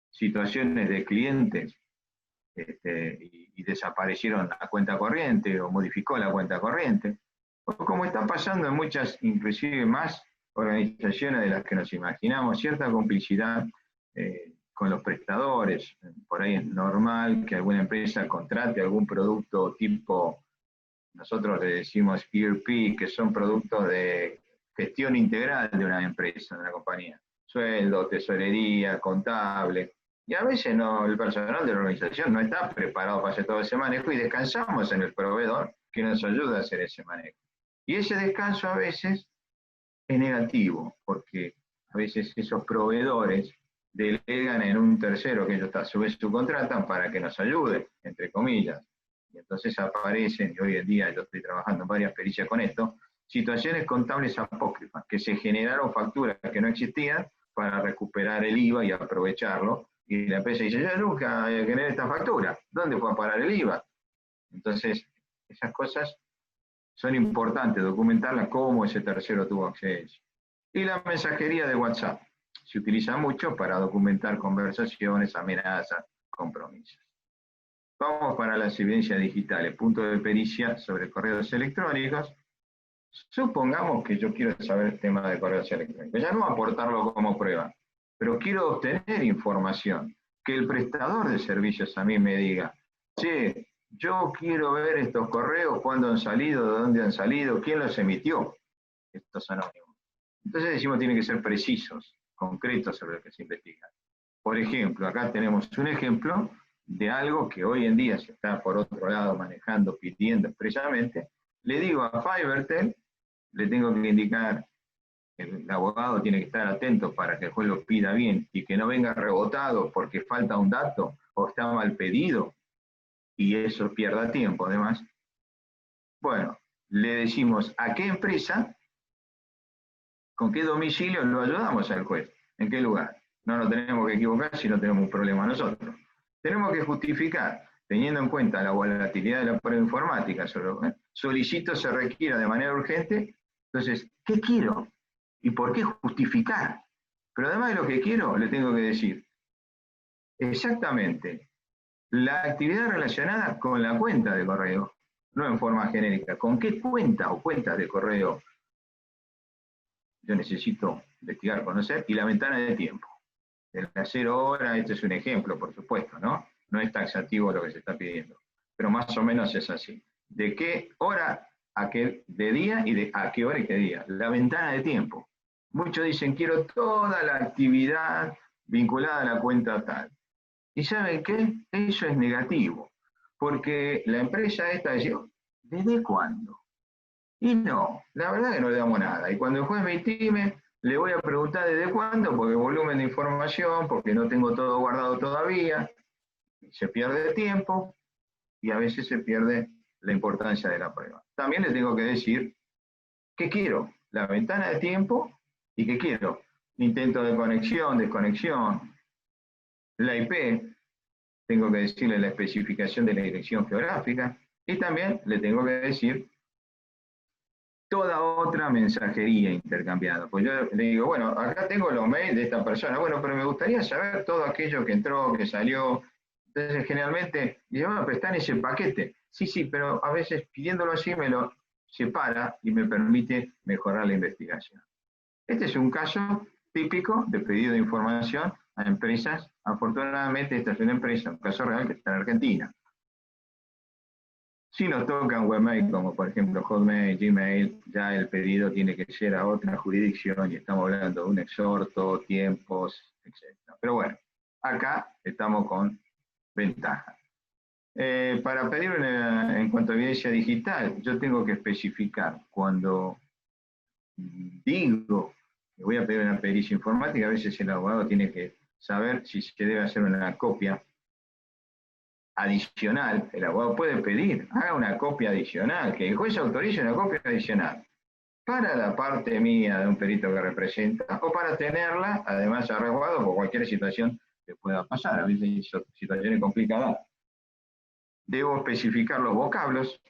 situaciones de clientes y desaparecieron la cuenta corriente o modificó la cuenta corriente, o como está pasando en muchas, inclusive más organizaciones de las que nos imaginamos, cierta complicidad con los prestadores. Por ahí es normal que alguna empresa contrate algún producto tipo, nosotros le decimos ERP, que son productos de gestión integral de una empresa, de una compañía. Sueldo, tesorería, contable. Y a veces no, el personal de la organización no está preparado para hacer todo ese manejo y descansamos en el proveedor que nos ayuda a hacer ese manejo. Y ese descanso a veces es negativo, porque a veces esos proveedores delegan en un tercero que ellos a su vez subcontratan para que nos ayude, entre comillas. Y entonces aparecen, y hoy en día yo estoy trabajando en varias pericias con esto, situaciones contables apócrifas, que se generaron facturas que no existían para recuperar el IVA y aprovecharlo, y la empresa dice, yo nunca generé esta factura, ¿dónde fue a parar el IVA? Entonces, esas cosas son importantes, documentarlas cómo ese tercero tuvo acceso. Y la mensajería de WhatsApp se utiliza mucho para documentar conversaciones, amenazas, compromisos. Vamos para las evidencias digitales, punto de pericia sobre correos electrónicos. Supongamos que yo quiero saber el tema de correos electrónicos, ya no aportarlo como prueba, pero quiero obtener información, que el prestador de servicios a mí me diga, che, yo quiero ver estos correos, cuándo han salido, de dónde han salido, quién los emitió, estos anónimos. Entonces decimos tienen que ser precisos, concretos sobre lo que se investiga. Por ejemplo, acá tenemos un ejemplo de algo que hoy en día se está por otro lado manejando, pidiendo expresamente. Le digo a Fivertel, le tengo que indicar, el abogado tiene que estar atento para que el juez lo pida bien y que no venga rebotado porque falta un dato o está mal pedido y eso pierda tiempo además. Bueno, le decimos a qué empresa, con qué domicilio lo ayudamos al juez, en qué lugar. No nos tenemos que equivocar si no tenemos un problema nosotros. Tenemos que justificar, teniendo en cuenta la volatilidad de la prueba informática, solicito se requiera de manera urgente. Entonces, ¿qué quiero? ¿Y por qué justificar? Pero además de lo que quiero, le tengo que decir exactamente la actividad relacionada con la cuenta de correo, no en forma genérica. ¿Con qué cuenta o cuentas de correo yo necesito investigar, conocer? Y la ventana de tiempo. De las 0 horas, este es un ejemplo, por supuesto, ¿no? No es taxativo lo que se está pidiendo, pero más o menos es así. ¿De qué hora a qué de día y de a qué hora y qué día? La ventana de tiempo. Muchos dicen, quiero toda la actividad vinculada a la cuenta tal. ¿Y saben qué? Eso es negativo, porque la empresa esta decía, ¿desde cuándo? Y no, la verdad que no le damos nada. Y cuando el juez me intime, le voy a preguntar desde cuándo, porque volumen de información, porque no tengo todo guardado todavía, se pierde tiempo y a veces se pierde la importancia de la prueba. También le tengo que decir qué quiero, la ventana de tiempo y qué quiero, intento de conexión, desconexión, la IP, tengo que decirle la especificación de la dirección geográfica y también le tengo que decir toda otra mensajería intercambiada. Pues yo le digo, bueno, acá tengo los mails de esta persona, bueno, pero me gustaría saber todo aquello que entró, que salió. Entonces, generalmente, digo, bueno, pero está en ese paquete. Sí, sí, pero a veces pidiéndolo así me lo separa y me permite mejorar la investigación. Este es un caso típico de pedido de información a empresas. Afortunadamente, esta es una empresa, un caso real que está en Argentina. Si nos tocan webmail como por ejemplo Hotmail, Gmail, ya el pedido tiene que ser a otra jurisdicción y estamos hablando de un exhorto, tiempos, etc. Pero bueno, acá estamos con ventaja. Para pedir en cuanto a evidencia digital, yo tengo que especificar cuando digo que voy a pedir una pericia informática, a veces el abogado tiene que saber si se debe hacer una copia adicional. El abogado puede pedir, haga una copia adicional, que el juez autorice una copia adicional para la parte mía de un perito que representa, o para tenerla, además a resguardo por cualquier situación que pueda pasar. A veces hay situaciones complicadas. Debo especificar los vocablos,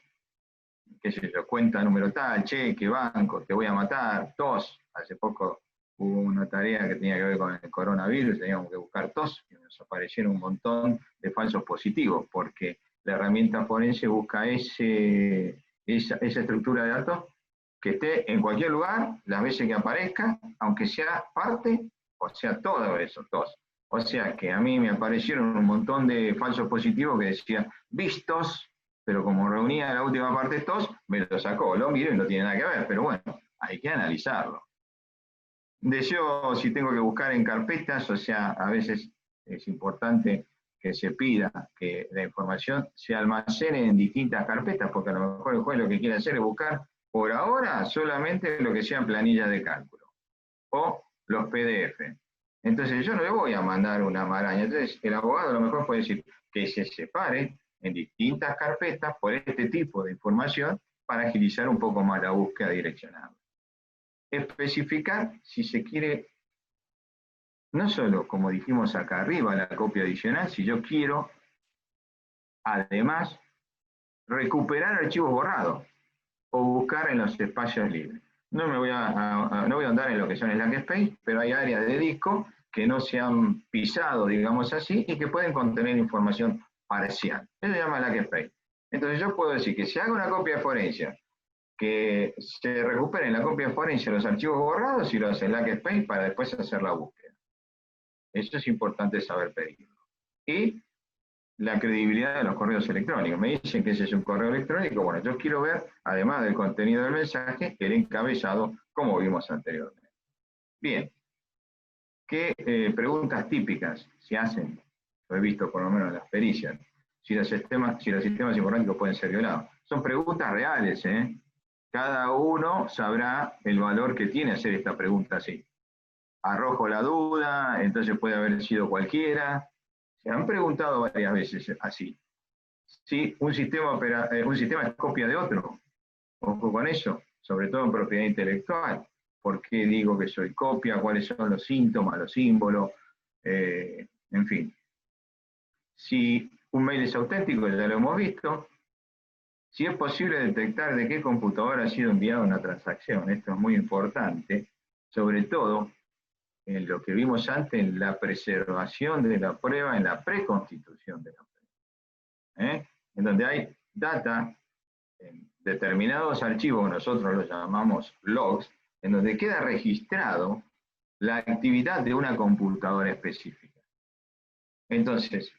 qué sé yo, cuenta, número tal, cheque, banco, te voy a matar, tos. Hace poco hubo una tarea que tenía que ver con el coronavirus, teníamos que buscar tos, y nos aparecieron un montón de falsos positivos, porque la herramienta forense busca esa estructura de datos que esté en cualquier lugar, las veces que aparezca, aunque sea parte, o sea todo eso, tos. O sea que a mí me aparecieron un montón de falsos positivos que decía vistos, pero como reunía la última parte tos, me lo sacó, lo miro y no tiene nada que ver, pero bueno, hay que analizarlo. Deseo, si tengo que buscar en carpetas, o sea, a veces es importante que se pida que la información se almacene en distintas carpetas, porque a lo mejor el juez lo que quiere hacer es buscar, por ahora, solamente lo que sean planillas de cálculo, o los PDF. Entonces yo no le voy a mandar una maraña. Entonces el abogado a lo mejor puede decir que se separe en distintas carpetas por este tipo de información para agilizar un poco más la búsqueda direccionada. Especificar si se quiere, no solo como dijimos acá arriba, la copia adicional, si yo quiero además recuperar archivos borrados o buscar en los espacios libres. No voy a andar en lo que son slack space, pero hay áreas de disco que no se han pisado, digamos así, y que pueden contener información parcial. Eso se llama slack space. Entonces yo puedo decir que si hago una copia de forencia, que se recuperen la copia de forencia los archivos borrados y los slack space para después hacer la búsqueda. Eso es importante saber pedirlo. Y la credibilidad de los correos electrónicos. Me dicen que ese es un correo electrónico. Bueno, yo quiero ver, además del contenido del mensaje, el encabezado, como vimos anteriormente. Bien. ¿Qué preguntas típicas se hacen? Lo he visto por lo menos en las pericias. Si los sistemas informáticos pueden ser violados. Son preguntas reales, ¿eh? Cada uno sabrá el valor que tiene hacer esta pregunta así. Arrojo la duda, entonces puede haber sido cualquiera. Se han preguntado varias veces así. Si un sistema es copia de otro, ojo con eso, sobre todo en propiedad intelectual. ¿Por qué digo que soy copia? ¿Cuáles son los síntomas, los símbolos? En fin. Si un mail es auténtico, ya lo hemos visto. Si es posible detectar de qué computadora ha sido enviada una transacción. Esto es muy importante, sobre todo en lo que vimos antes, en la preservación de la prueba, en la preconstitución de la prueba. En donde hay data, en determinados archivos, nosotros los llamamos logs, en donde queda registrado la actividad de una computadora específica. Entonces,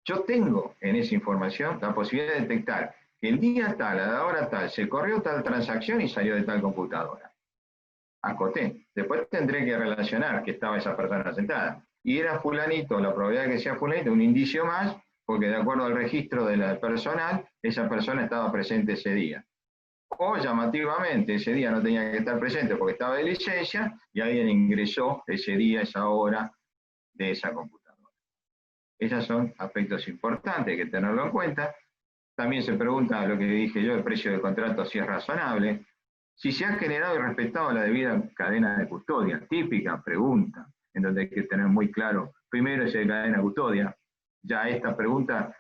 yo tengo en esa información la posibilidad de detectar que el día tal, a la hora tal, se corrió tal transacción y salió de tal computadora. Acoté. Después tendré que relacionar que estaba esa persona sentada. Y era fulanito, la probabilidad de que sea fulanito, un indicio más, porque de acuerdo al registro de la personal, esa persona estaba presente ese día. O llamativamente, ese día no tenía que estar presente porque estaba de licencia y alguien ingresó ese día, esa hora, de esa computadora. Esos son aspectos importantes, hay que tenerlo en cuenta. También se pregunta lo que dije yo, el precio del contrato, si es razonable. Si se ha generado y respetado la debida cadena de custodia, típica pregunta, en donde hay que tener muy claro, primero es la cadena de custodia. Ya esta pregunta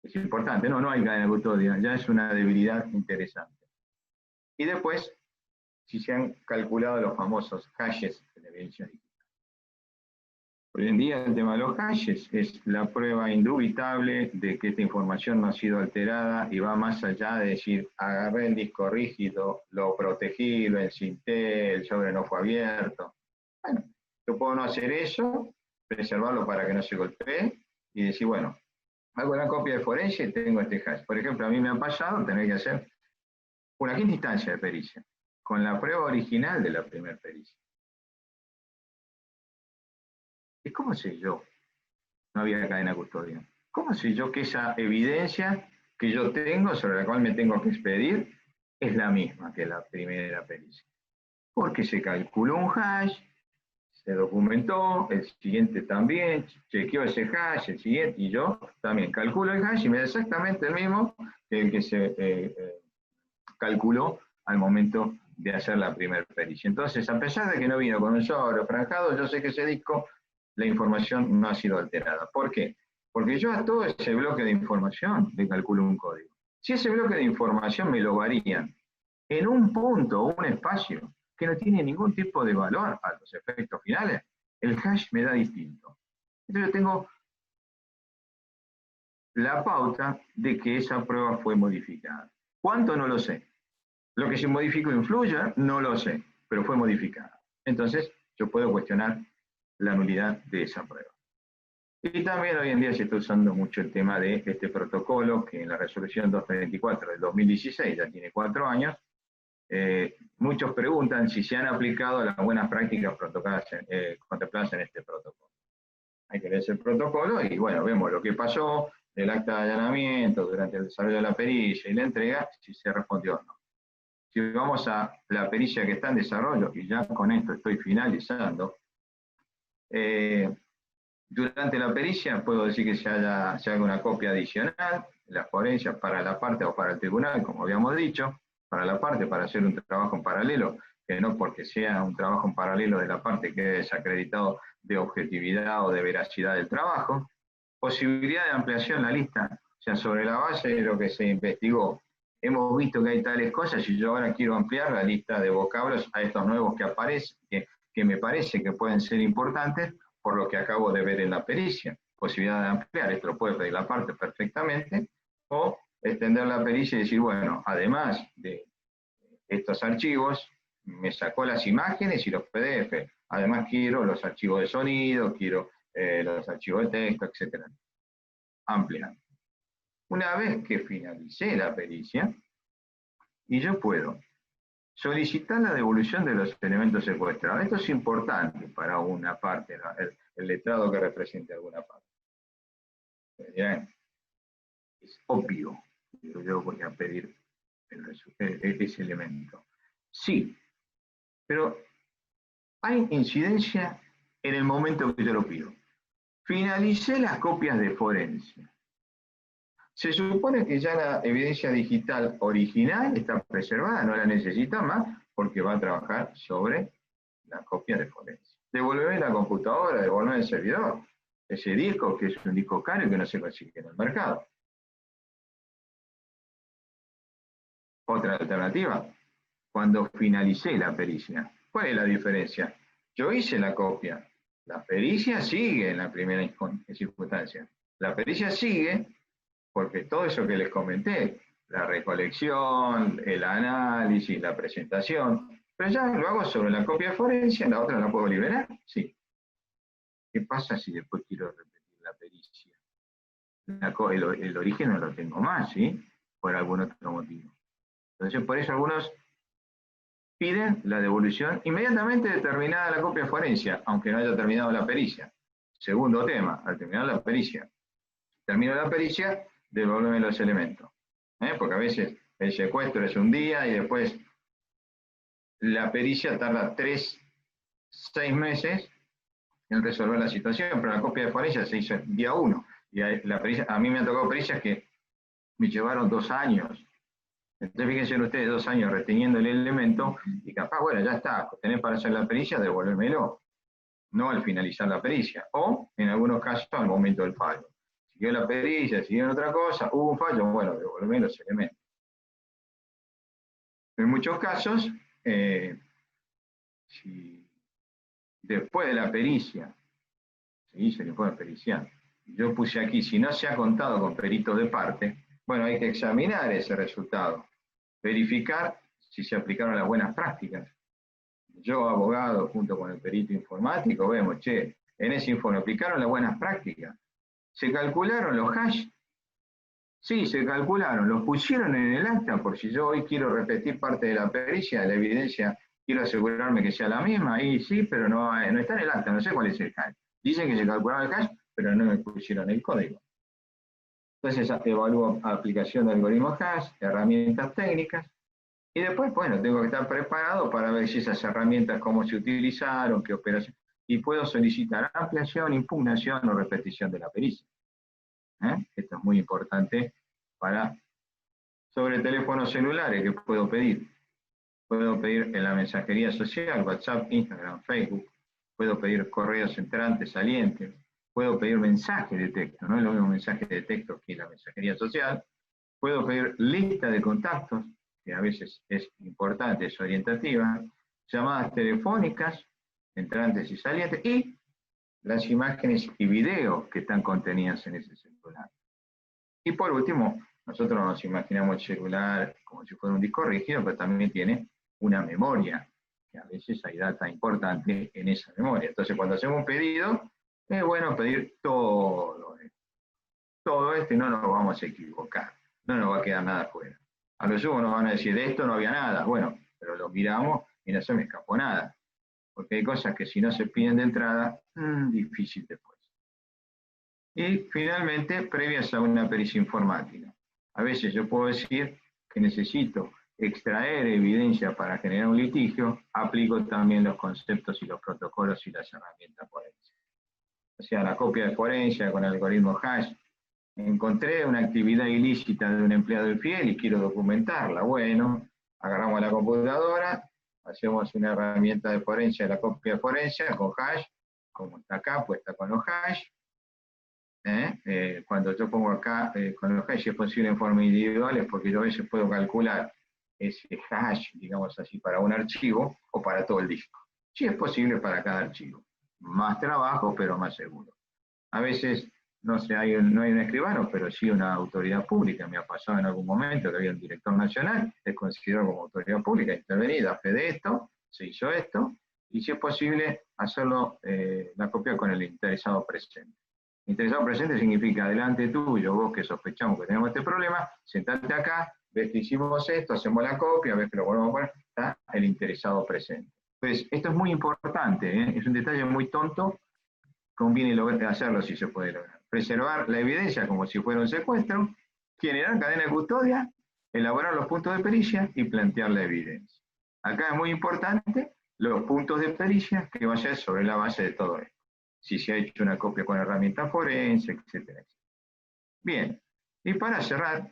es importante, no hay cadena de custodia, ya es una debilidad interesante. Y después, si se han calculado los famosos hashes de la evidencia digital. Hoy en día el tema de los hashes es la prueba indubitable de que esta información no ha sido alterada y va más allá de decir, agarré el disco rígido, lo protegí, lo encinté, el sobre no fue abierto. Bueno, yo puedo no hacer eso, preservarlo para que no se golpee y decir, bueno, hago una copia de forense y tengo este hash. Por ejemplo, a mí me ha pasado tener que hacer una quinta instancia de pericia, con la prueba original de la primera pericia. ¿Y cómo sé yo? No había cadena custodia. ¿Cómo sé yo que esa evidencia que yo tengo, sobre la cual me tengo que expedir, es la misma que la primera pericia? Porque se calculó un hash, se documentó, el siguiente también, chequeó ese hash, el siguiente, y yo también calculo el hash y me da exactamente el mismo que el que se calculó al momento de hacer la primera pericia. Entonces, a pesar de que no vino con un sobre franjado, yo sé que ese disco, la información no ha sido alterada. ¿Por qué? Porque yo a todo ese bloque de información le calculo un código. Si ese bloque de información me lo varían en un punto o un espacio que no tiene ningún tipo de valor a los efectos finales, el hash me da distinto. Entonces yo tengo la pauta de que esa prueba fue modificada. ¿Cuánto? No lo sé. Lo que se modificó influye, no lo sé, pero fue modificada. Entonces yo puedo cuestionar la nulidad de esa prueba. Y también hoy en día se está usando mucho el tema de este protocolo, que en la resolución 234 del 2016, ya tiene 4 años, muchos preguntan si se han aplicado las buenas prácticas contempladas en este protocolo. Hay que leer el protocolo y bueno, vemos lo que pasó, el acta de allanamiento, durante el desarrollo de la pericia y la entrega, si se respondió o no. Si vamos a la pericia que está en desarrollo, y ya con esto estoy finalizando, durante la pericia puedo decir que se haga una copia adicional, las forencias para la parte o para el tribunal, como habíamos dicho, para la parte, para hacer un trabajo en paralelo, que no porque sea un trabajo en paralelo de la parte que es desacreditado de objetividad o de veracidad del trabajo. Posibilidad de ampliación en la lista, o sea, sobre la base de lo que se investigó, hemos visto que hay tales cosas y yo ahora quiero ampliar la lista de vocablos a estos nuevos que aparecen, que me parece que pueden ser importantes por lo que acabo de ver en la pericia. Posibilidad de ampliar, esto lo puede pedir la parte perfectamente, o extender la pericia y decir, bueno, además de estos archivos, me sacó las imágenes y los PDF, además quiero los archivos de sonido, quiero los archivos de texto, etc. Ampliar. Una vez que finalicé la pericia, y yo puedo solicitar la devolución de los elementos secuestrados. Esto es importante para una parte, el letrado que represente alguna parte. Bien. Es obvio que yo voy a pedir ese elemento. Sí, pero hay incidencia en el momento que yo lo pido. Finalicé las copias de forense. Se supone que ya la evidencia digital original está preservada, no la necesita más, porque va a trabajar sobre la copia de forense. Devolverme la computadora, devolverme el servidor, ese disco que es un disco caro y que no se consigue en el mercado. Otra alternativa, cuando finalicé la pericia, ¿cuál es la diferencia? Yo hice la copia, la pericia sigue en la primera circunstancia. La pericia sigue porque todo eso que les comenté, la recolección, el análisis, la presentación, pero ya lo hago sobre la copia forense, ¿la otra la puedo liberar? Sí. ¿Qué pasa si después quiero repetir la pericia? El origen no lo tengo más, ¿sí? Por algún otro motivo. Entonces, por eso algunos piden la devolución inmediatamente de terminada la copia forense, aunque no haya terminado la pericia. Segundo tema, al terminar la pericia, termino la pericia, devuélveme los elementos. Porque a veces el secuestro es un día y después la pericia tarda 3, 6 meses en resolver la situación, pero la copia de forense se hizo el día 1. Y la pericia, a mí me han tocado pericias que me llevaron 2 años. Entonces fíjense ustedes, 2 años reteniendo el elemento y capaz, bueno, ya está, tenés para hacer la pericia, devolvémelo. No al finalizar la pericia. O, en algunos casos, al momento del fallo. Siguió la pericia, siguió otra cosa, hubo un fallo, bueno, devolveme los elementos. En muchos casos, si después de la pericia, se hizo el informe pericial, yo puse aquí, si no se ha contado con peritos de parte, bueno, hay que examinar ese resultado, verificar si se aplicaron las buenas prácticas. Yo, abogado, junto con el perito informático, vemos, che, en ese informe aplicaron las buenas prácticas. ¿Se calcularon los hash? Sí, se calcularon. ¿Los pusieron en el acta? Por si yo hoy quiero repetir parte de la pericia, de la evidencia, quiero asegurarme que sea la misma. Y sí, pero no está en el acta, no sé cuál es el hash. Dicen que se calculaba el hash, pero no me pusieron el código. Entonces evalúo aplicación de algoritmos hash, herramientas técnicas, y después, bueno, tengo que estar preparado para ver si esas herramientas, cómo se utilizaron, qué operación, y puedo solicitar ampliación, impugnación o repetición de la pericia. Esto es muy importante sobre teléfonos celulares que puedo pedir. Puedo pedir en la mensajería social, WhatsApp, Instagram, Facebook. Puedo pedir correos entrantes, salientes. Puedo pedir mensajes de texto, no es lo mismo mensaje de texto que la mensajería social. Puedo pedir lista de contactos, que a veces es importante, es orientativa. Llamadas telefónicas, entrantes y salientes. Y las imágenes y videos que están contenidas en ese celular. Y por último, nosotros nos imaginamos el celular como si fuera un disco rígido, pero también tiene una memoria, que a veces hay data importante en esa memoria. Entonces, cuando hacemos un pedido, es bueno pedir todo esto y no nos vamos a equivocar, no nos va a quedar nada fuera. A lo sumo nos van a decir, de esto no había nada, bueno, pero lo miramos y no se me escapó nada, porque hay cosas que si no se piden de entrada, difícil después. Y finalmente, previas a una pericia informática. A veces yo puedo decir que necesito extraer evidencia para generar un litigio, aplico también los conceptos y los protocolos y las herramientas forenses. O sea, la copia de forencia con el algoritmo hash. Encontré una actividad ilícita de un empleado infiel y quiero documentarla. Bueno, agarramos la computadora, hacemos una herramienta de forencia, la copia de forencia con hash, como está acá, puesta con los hash. Cuando yo pongo acá con los hash es posible en forma individual, es porque yo a veces puedo calcular ese hash, digamos así, para un archivo o para todo el disco. Sí es posible para cada archivo. Más trabajo, pero más seguro. A veces, no sé, no hay un escribano, pero sí una autoridad pública. Me ha pasado en algún momento que había un director nacional, es considerado como autoridad pública, intervenida, fe de esto, se hizo esto, y si es posible hacerlo la copia con el interesado presente. Interesado presente significa delante tuyo, vos que sospechamos que tenemos este problema, sentate acá, ves que hicimos esto, hacemos la copia, ves que lo volvemos a poner, está el interesado presente. Pues esto es muy importante, es un detalle muy tonto, conviene hacerlo si se puede lograr. Preservar la evidencia como si fuera un secuestro, generar cadena de custodia, elaborar los puntos de pericia y plantear la evidencia. Acá es muy importante los puntos de pericia que vayan sobre la base de todo esto. Si se ha hecho una copia con herramienta forense, etcétera, etcétera. Bien, y para cerrar,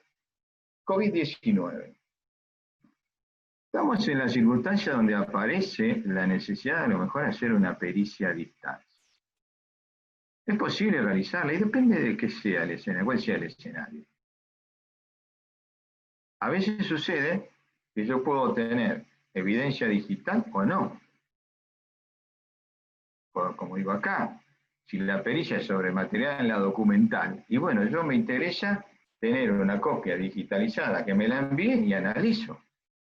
COVID-19. Estamos en la circunstancia donde aparece la necesidad de a lo mejor hacer una pericia a distancia. Es posible realizarla y depende de qué sea el escenario, cuál sea el escenario. A veces sucede que yo puedo tener evidencia digital o no. Como digo acá, si la pericia es sobre material en la documental, y bueno, yo me interesa tener una copia digitalizada que me la envíe y analizo.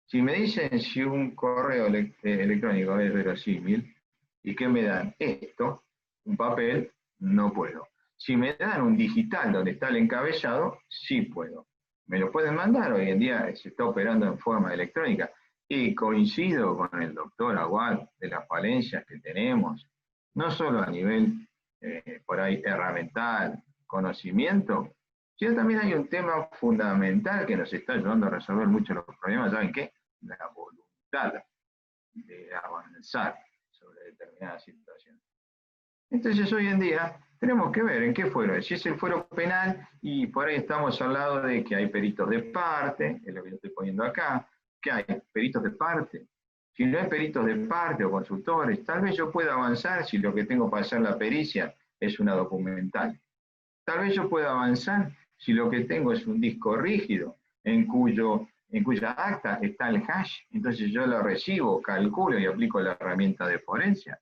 Si me dicen si un correo electrónico es verosímil, ¿y qué me dan? Esto, un papel, no puedo. Si me dan un digital donde está el encabezado, sí puedo. Me lo pueden mandar, hoy en día se está operando en forma electrónica. Y coincido con el doctor Aguad de las falencias que tenemos, no solo a nivel, por ahí, herramental, conocimiento, sino también hay un tema fundamental que nos está ayudando a resolver muchos de los problemas, ¿saben qué? La voluntad de avanzar sobre determinadas situaciones. Entonces hoy en día tenemos que ver en qué fuero, si es el fuero penal, y por ahí estamos al lado de que hay peritos de parte, es lo que yo estoy poniendo acá, que hay peritos de parte. Si no hay peritos de parte o consultores, tal vez yo pueda avanzar si lo que tengo para hacer la pericia es una documental. Tal vez yo pueda avanzar si lo que tengo es un disco rígido, en cuya acta está el hash, entonces yo lo recibo, calculo y aplico la herramienta de forencia.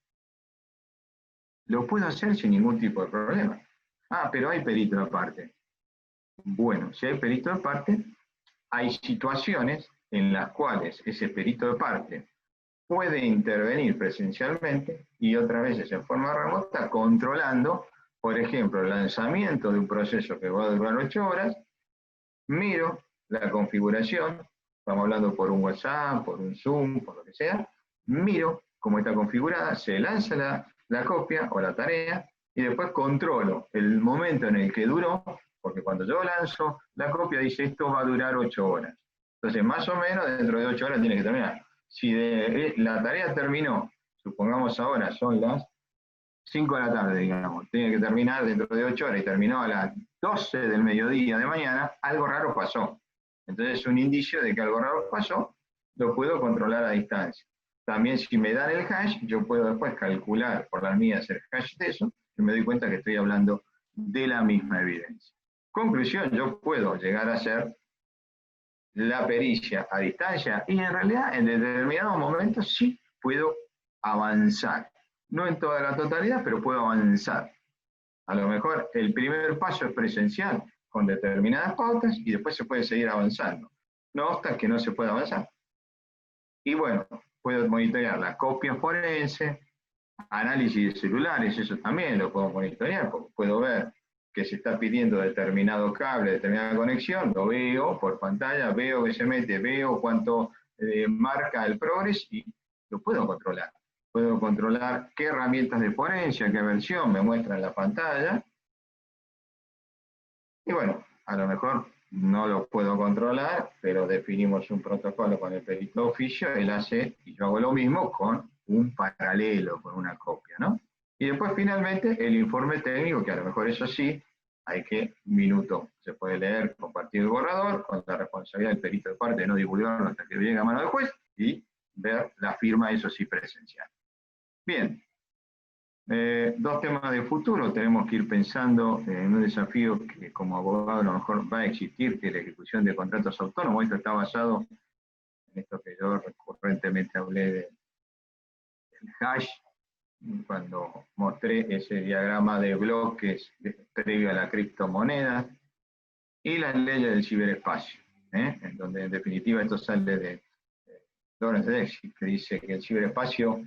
Lo puedo hacer sin ningún tipo de problema. Ah, pero hay perito de parte. Bueno, si hay perito de parte, hay situaciones en las cuales ese perito de parte puede intervenir presencialmente y otras veces en forma remota, controlando, por ejemplo, el lanzamiento de un proceso que va a durar 8 horas, miro la configuración, estamos hablando por un WhatsApp, por un Zoom, por lo que sea, miro cómo está configurada, se lanza la copia o la tarea, y después controlo el momento en el que duró, porque cuando yo lanzo la copia dice esto va a durar 8 horas. Entonces, más o menos, dentro de 8 horas tiene que terminar. Si la tarea terminó, supongamos ahora son las 5 de la tarde, digamos, tiene que terminar dentro de 8 horas y terminó a las 12 del mediodía de mañana, algo raro pasó. Entonces, un indicio de que algo raro pasó, lo puedo controlar a distancia. También, si me dan el hash, yo puedo después calcular por las mías el hash de eso, y me doy cuenta que estoy hablando de la misma evidencia. Conclusión, yo puedo llegar a hacer la pericia a distancia y en realidad en determinados momentos sí puedo avanzar. No en toda la totalidad, pero puedo avanzar. A lo mejor el primer paso es presencial con determinadas pautas y después se puede seguir avanzando. No obsta que no se pueda avanzar. Y bueno, puedo monitorear las copias forenses, análisis de celulares, eso también lo puedo monitorear, porque puedo ver que se está pidiendo determinado cable, determinada conexión, lo veo por pantalla, veo que se mete, veo cuánto marca el progress y lo puedo controlar. Puedo controlar qué herramientas de forencia, qué versión me muestra en la pantalla. Y bueno, a lo mejor no lo puedo controlar, pero definimos un protocolo con el perito oficio, él hace, y yo hago lo mismo con un paralelo, con una copia, ¿no? Y después finalmente el informe técnico, que a lo mejor eso sí, hay que minuto. Se puede leer, compartir el borrador, con la responsabilidad del perito de parte de no divulgarlo hasta que llegue a mano del juez, y ver la firma, eso sí, presencial. Bien. Dos temas de futuro, tenemos que ir pensando en un desafío que como abogado a lo mejor va a existir, que es la ejecución de contratos autónomos. Esto está basado en esto que yo recurrentemente hablé del hash, cuando mostré ese diagrama de bloques previo a la criptomoneda, y las leyes del ciberespacio, en donde en definitiva esto sale de Lawrence Dexy, que dice que el ciberespacio,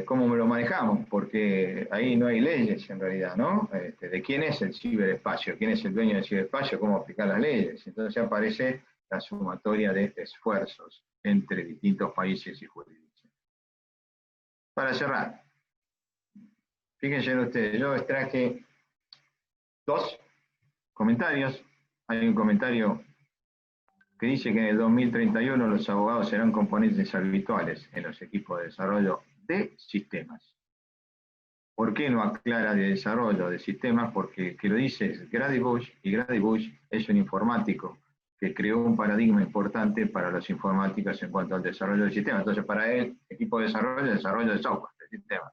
¿cómo me lo manejamos? Porque ahí no hay leyes en realidad, ¿no? ¿De quién es el ciberespacio? ¿Quién es el dueño del ciberespacio? ¿Cómo aplicar las leyes? Entonces aparece la sumatoria de esfuerzos entre distintos países y jurisdicciones. Para cerrar, fíjense ustedes, yo extraje dos comentarios. Hay un comentario que dice que en el 2031 los abogados serán componentes habituales en los equipos de desarrollo de sistemas. ¿Por qué no aclara de desarrollo de sistemas? Porque que lo dice es Grady Bush, y Grady Bush es un informático que creó un paradigma importante para los informáticos en cuanto al desarrollo de sistemas. Entonces, para él, equipo de desarrollo de software, de sistemas.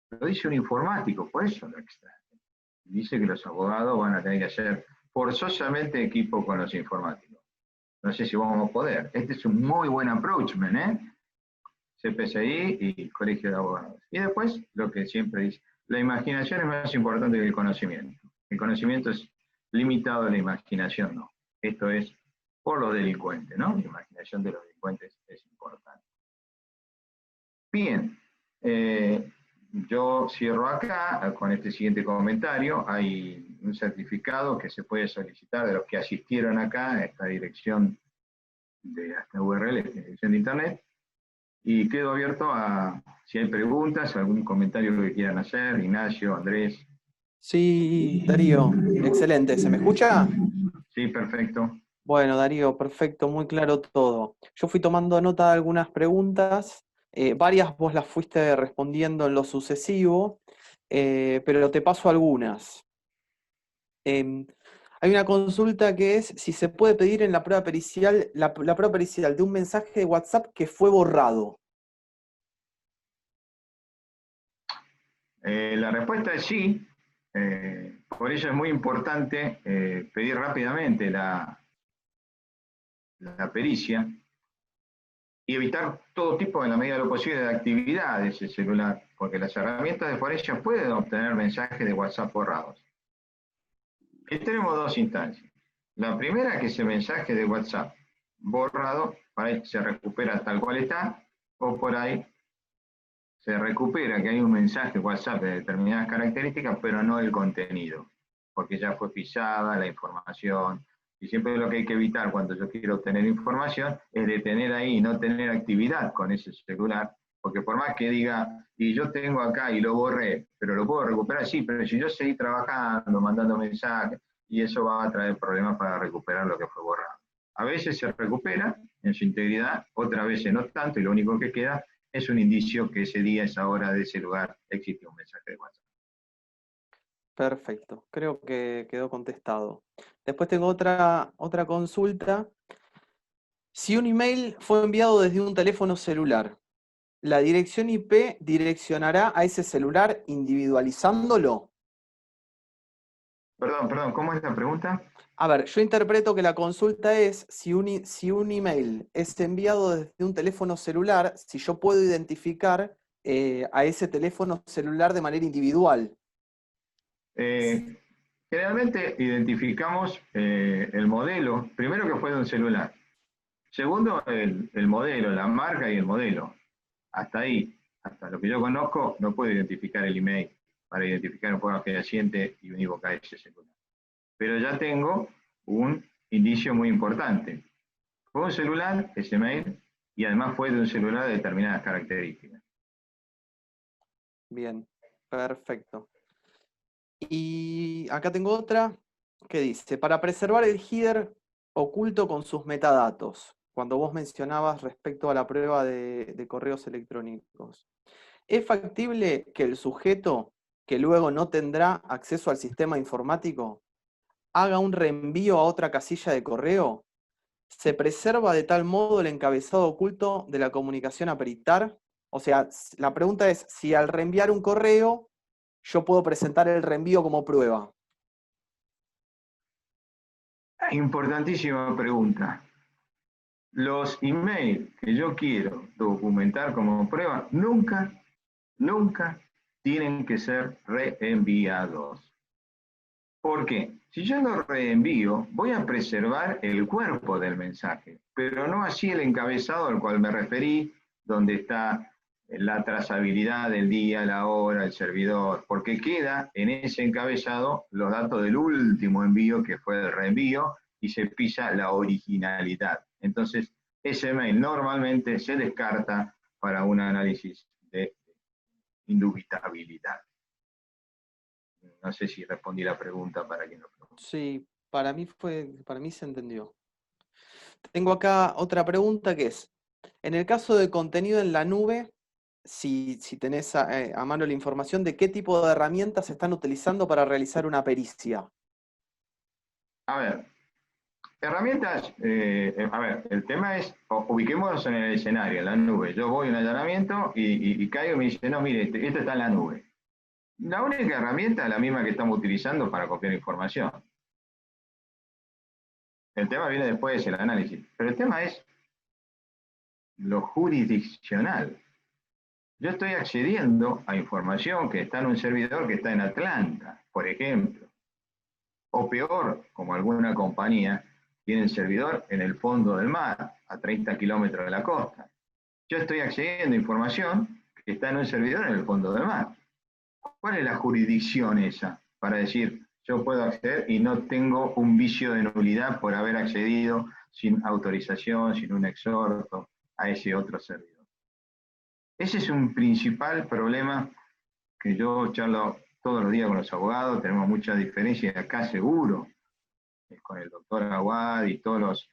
Lo dice un informático, por eso lo extrae. Dice que los abogados van a tener que hacer forzosamente equipo con los informáticos. No sé si vamos a poder. Este es un muy buen approachment, CPCI y Colegio de Abogados. Y después, lo que siempre dice, la imaginación es más importante que el conocimiento. El conocimiento es limitado, la imaginación no. Esto es por los delincuentes, ¿no? La imaginación de los delincuentes es importante. Bien, yo cierro acá con este siguiente comentario. Hay un certificado que se puede solicitar de los que asistieron acá a esta dirección de esta URL, esta dirección de internet. Y quedo abierto a si hay preguntas, algún comentario que quieran hacer, Ignacio, Andrés. Sí, Darío, excelente. ¿Se me escucha? Sí, perfecto. Bueno, Darío, perfecto, muy claro todo. Yo fui tomando nota de algunas preguntas, varias vos las fuiste respondiendo en lo sucesivo, pero te paso algunas. Hay una consulta que es si se puede pedir en la prueba pericial, la prueba pericial de un mensaje de WhatsApp que fue borrado. La respuesta es sí. Por ello es muy importante pedir rápidamente la pericia y evitar todo tipo, en la medida de lo posible, de actividades del celular, porque las herramientas de forensia pueden obtener mensajes de WhatsApp borrados. Y tenemos dos instancias. La primera, que ese mensaje de WhatsApp borrado, por ahí se recupera tal cual está, o por ahí se recupera que hay un mensaje WhatsApp de determinadas características, pero no el contenido, porque ya fue pisada la información. Y siempre lo que hay que evitar cuando yo quiero obtener información es detener ahí y no tener actividad con ese celular Porque por más que diga, y yo tengo acá y lo borré, pero lo puedo recuperar, sí, pero si yo seguí trabajando, mandando mensajes, y eso va a traer problemas para recuperar lo que fue borrado. A veces se recupera en su integridad, otras veces no tanto, y lo único que queda es un indicio que ese día, esa hora de ese lugar, existe un mensaje de WhatsApp. Perfecto, creo que quedó contestado. Después tengo otra consulta. Si un email fue enviado desde un teléfono celular, ¿la dirección IP direccionará a ese celular individualizándolo? Perdón, ¿cómo es la pregunta? A ver, yo interpreto que la consulta es si un email es enviado desde un teléfono celular, si yo puedo identificar a ese teléfono celular de manera individual. Generalmente identificamos el modelo, primero que fue de un celular, segundo el modelo, la marca y el modelo. Hasta ahí, hasta lo que yo conozco, no puedo identificar el email para identificar un forma fehaciente y unívoca ese celular. Pero ya tengo un indicio muy importante. Fue un celular, ese mail, y además fue de un celular de determinadas características. Bien, perfecto. Y acá tengo otra que dice, para preservar el header oculto con sus metadatos, cuando vos mencionabas respecto a la prueba de correos electrónicos, ¿es factible que el sujeto, que luego no tendrá acceso al sistema informático, haga un reenvío a otra casilla de correo? ¿Se preserva de tal modo el encabezado oculto de la comunicación a peritar? O sea, la pregunta es si al reenviar un correo yo puedo presentar el reenvío como prueba. Importantísima pregunta. Los emails que yo quiero documentar como prueba nunca tienen que ser reenviados. ¿Por qué? Si yo lo reenvío, voy a preservar el cuerpo del mensaje, pero no así el encabezado al cual me referí, donde está la trazabilidad del día, la hora, el servidor, porque queda en ese encabezado los datos del último envío, que fue el reenvío, y se pisa la originalidad. Entonces, ese mail normalmente se descarta para un análisis de indubitabilidad. No sé si respondí la pregunta para quien lo pregunte. Sí, para mí se entendió. Tengo acá otra pregunta que es, en el caso de contenido en la nube, si tenés a mano la información de qué tipo de herramientas se están utilizando para realizar una pericia. A ver, herramientas, el tema es, ubiquémonos en el escenario, en la nube. Yo voy a un allanamiento y caigo y me dice, no, mire, esto está en la nube. La única herramienta es la misma que estamos utilizando para copiar información. El tema viene después, el análisis. Pero el tema es lo jurisdiccional. Yo estoy accediendo a información que está en un servidor que está en Atlanta, por ejemplo. O peor, como alguna compañía tiene el servidor en el fondo del mar, a 30 kilómetros de la costa. Yo estoy accediendo a información que está en un servidor en el fondo del mar. ¿Cuál es la jurisdicción esa para decir yo puedo acceder y no tengo un vicio de nulidad por haber accedido sin autorización, sin un exhorto a ese otro servidor? Ese es un principal problema que yo charlo todos los días con los abogados, tenemos muchas diferencias acá seguro, con el doctor Aguad y todos los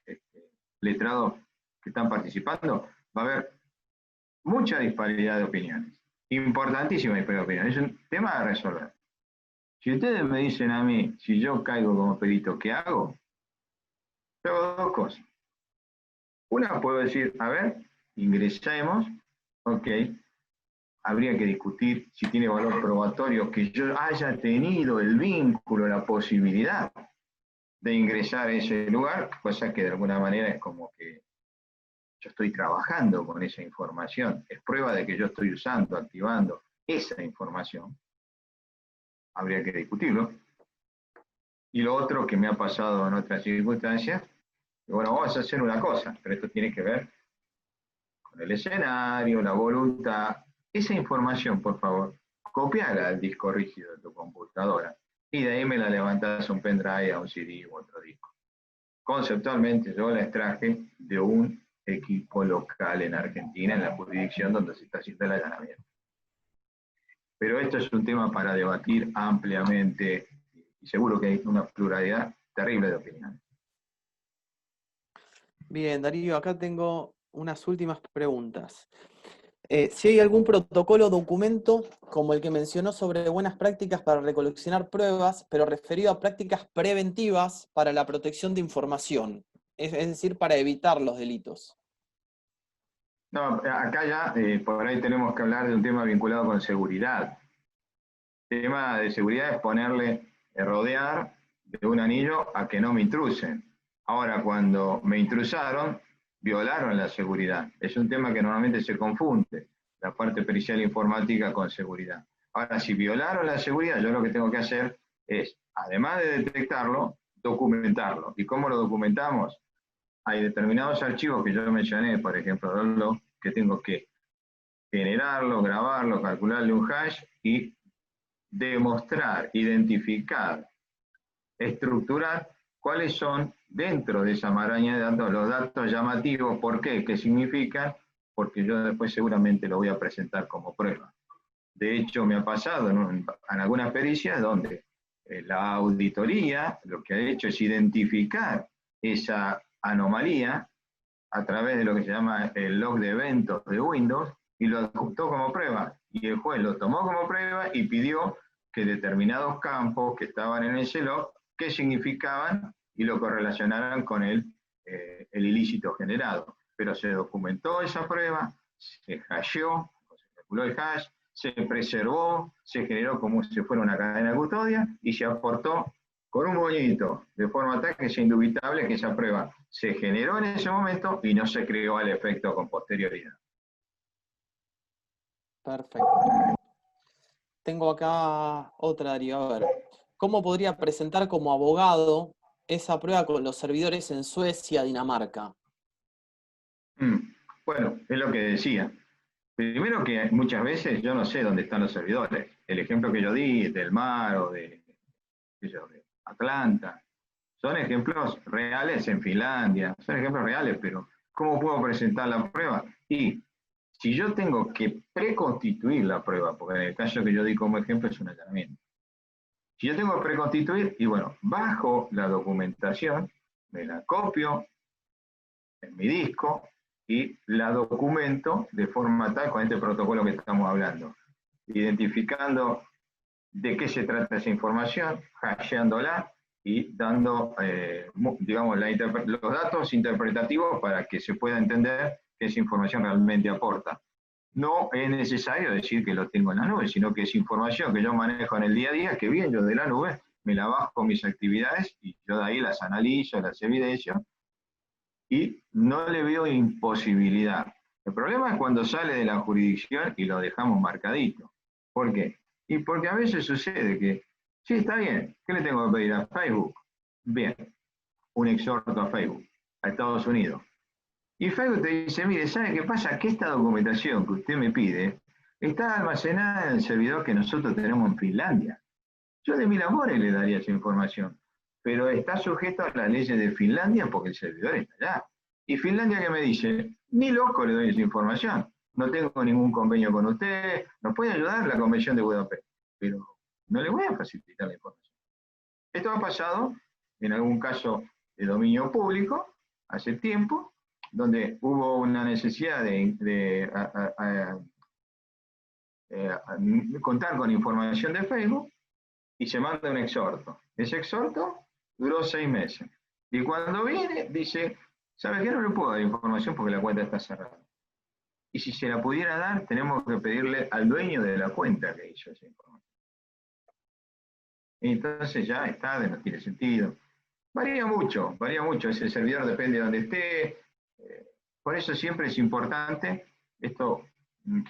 letrados que están participando, va a haber mucha disparidad de opiniones, importantísima disparidad de opiniones, es un tema a resolver. Si ustedes me dicen a mí, si yo caigo como perito, ¿qué hago? Yo hago dos cosas. Una, puedo decir, a ver, ingresemos, ok, habría que discutir si tiene valor probatorio que yo haya tenido el vínculo, la posibilidad de ingresar a ese lugar, cosa que de alguna manera es como que yo estoy trabajando con esa información, es prueba de que yo estoy usando, activando esa información. Habría que discutirlo. Y lo otro que me ha pasado en otras circunstancias, bueno, vamos a hacer una cosa, pero esto tiene que ver con el escenario, la voluntad. Esa información, por favor, copiala al disco rígido de tu computadora y de ahí me la levantás a un pendrive, a un CD u otro disco. Conceptualmente yo la extraje de un equipo local en Argentina, en la jurisdicción donde se está haciendo el allanamiento. Pero esto es un tema para debatir ampliamente, y seguro que hay una pluralidad terrible de opiniones. Bien, Darío, acá tengo unas últimas preguntas. Si hay algún protocolo o documento, como el que mencionó sobre buenas prácticas para recoleccionar pruebas, pero referido a prácticas preventivas para la protección de información, es decir, para evitar los delitos. No, acá ya por ahí tenemos que hablar de un tema vinculado con seguridad. El tema de seguridad es ponerle, rodear de un anillo a que no me intrusen. Ahora, cuando me intrusaron, violaron la seguridad. Es un tema que normalmente se confunde, la parte pericial informática con seguridad. Ahora, si violaron la seguridad, yo lo que tengo que hacer es, además de detectarlo, documentarlo. ¿Y cómo lo documentamos? Hay determinados archivos que yo mencioné, por ejemplo, que tengo que generarlo, grabarlo, calcularle un hash y demostrar, identificar, estructurar cuáles son dentro de esa maraña de datos los datos llamativos. ¿Por qué? ¿Qué significan? Porque yo después seguramente lo voy a presentar como prueba. De hecho, me ha pasado en algunas pericias donde la auditoría lo que ha hecho es identificar esa anomalía a través de lo que se llama el log de eventos de Windows y lo adjuntó como prueba. Y el juez lo tomó como prueba y pidió que determinados campos que estaban en ese log, qué significaban y lo correlacionaran con el ilícito generado. Pero se documentó esa prueba, se hasheó, se calculó el hash, se preservó, se generó como si fuera una cadena de custodia y se aportó con un moñito, de forma tal que sea indubitable que esa prueba se generó en ese momento y no se creó al efecto con posterioridad. Perfecto. Tengo acá otra, Darío. A ver, ¿cómo podría presentar como abogado esa prueba con los servidores en Suecia, Dinamarca? Bueno, es lo que decía. Primero que muchas veces yo no sé dónde están los servidores. El ejemplo que yo di del mar o de Atlanta, son ejemplos reales en Finlandia, son ejemplos reales, pero ¿cómo puedo presentar la prueba? Y si yo tengo que preconstituir la prueba, porque en el caso que yo di como ejemplo es un allanamiento, si yo tengo que preconstituir, y bueno, bajo la documentación, me la copio en mi disco y la documento de forma tal con este protocolo que estamos hablando, identificando de qué se trata esa información, hasheándola y dando, digamos, los datos interpretativos para que se pueda entender qué esa información realmente aporta. No es necesario decir que lo tengo en la nube, sino que es información que yo manejo en el día a día, que bien yo de la nube me la bajo mis actividades y yo de ahí las analizo, las evidencio y no le veo imposibilidad. El problema es cuando sale de la jurisdicción y lo dejamos marcadito. ¿Por qué? Y porque a veces sucede que, sí, está bien, ¿qué le tengo que pedir a Facebook? Bien, un exhorto a Facebook, a Estados Unidos. Y Facebook te dice, mire, ¿sabe qué pasa? Que esta documentación que usted me pide está almacenada en el servidor que nosotros tenemos en Finlandia. Yo de mil amores le daría esa información, pero está sujeto a las leyes de Finlandia porque el servidor está allá. Y Finlandia, ¿qué me dice? Ni loco le doy esa información. No tengo ningún convenio con usted, nos puede ayudar la Convención de Budapest, pero no le voy a facilitar la información. Esto ha pasado en algún caso de dominio público, hace tiempo, donde hubo una necesidad de contar con información de Facebook y se manda un exhorto. Ese exhorto duró 6 meses. Y cuando viene, dice, ¿sabe qué? No le puedo dar información porque la cuenta está cerrada. Y si se la pudiera dar, tenemos que pedirle al dueño de la cuenta que hizo esa información. Y entonces ya es tarde, no tiene sentido. Varía mucho, ese servidor depende de donde esté. Por eso siempre es importante, esto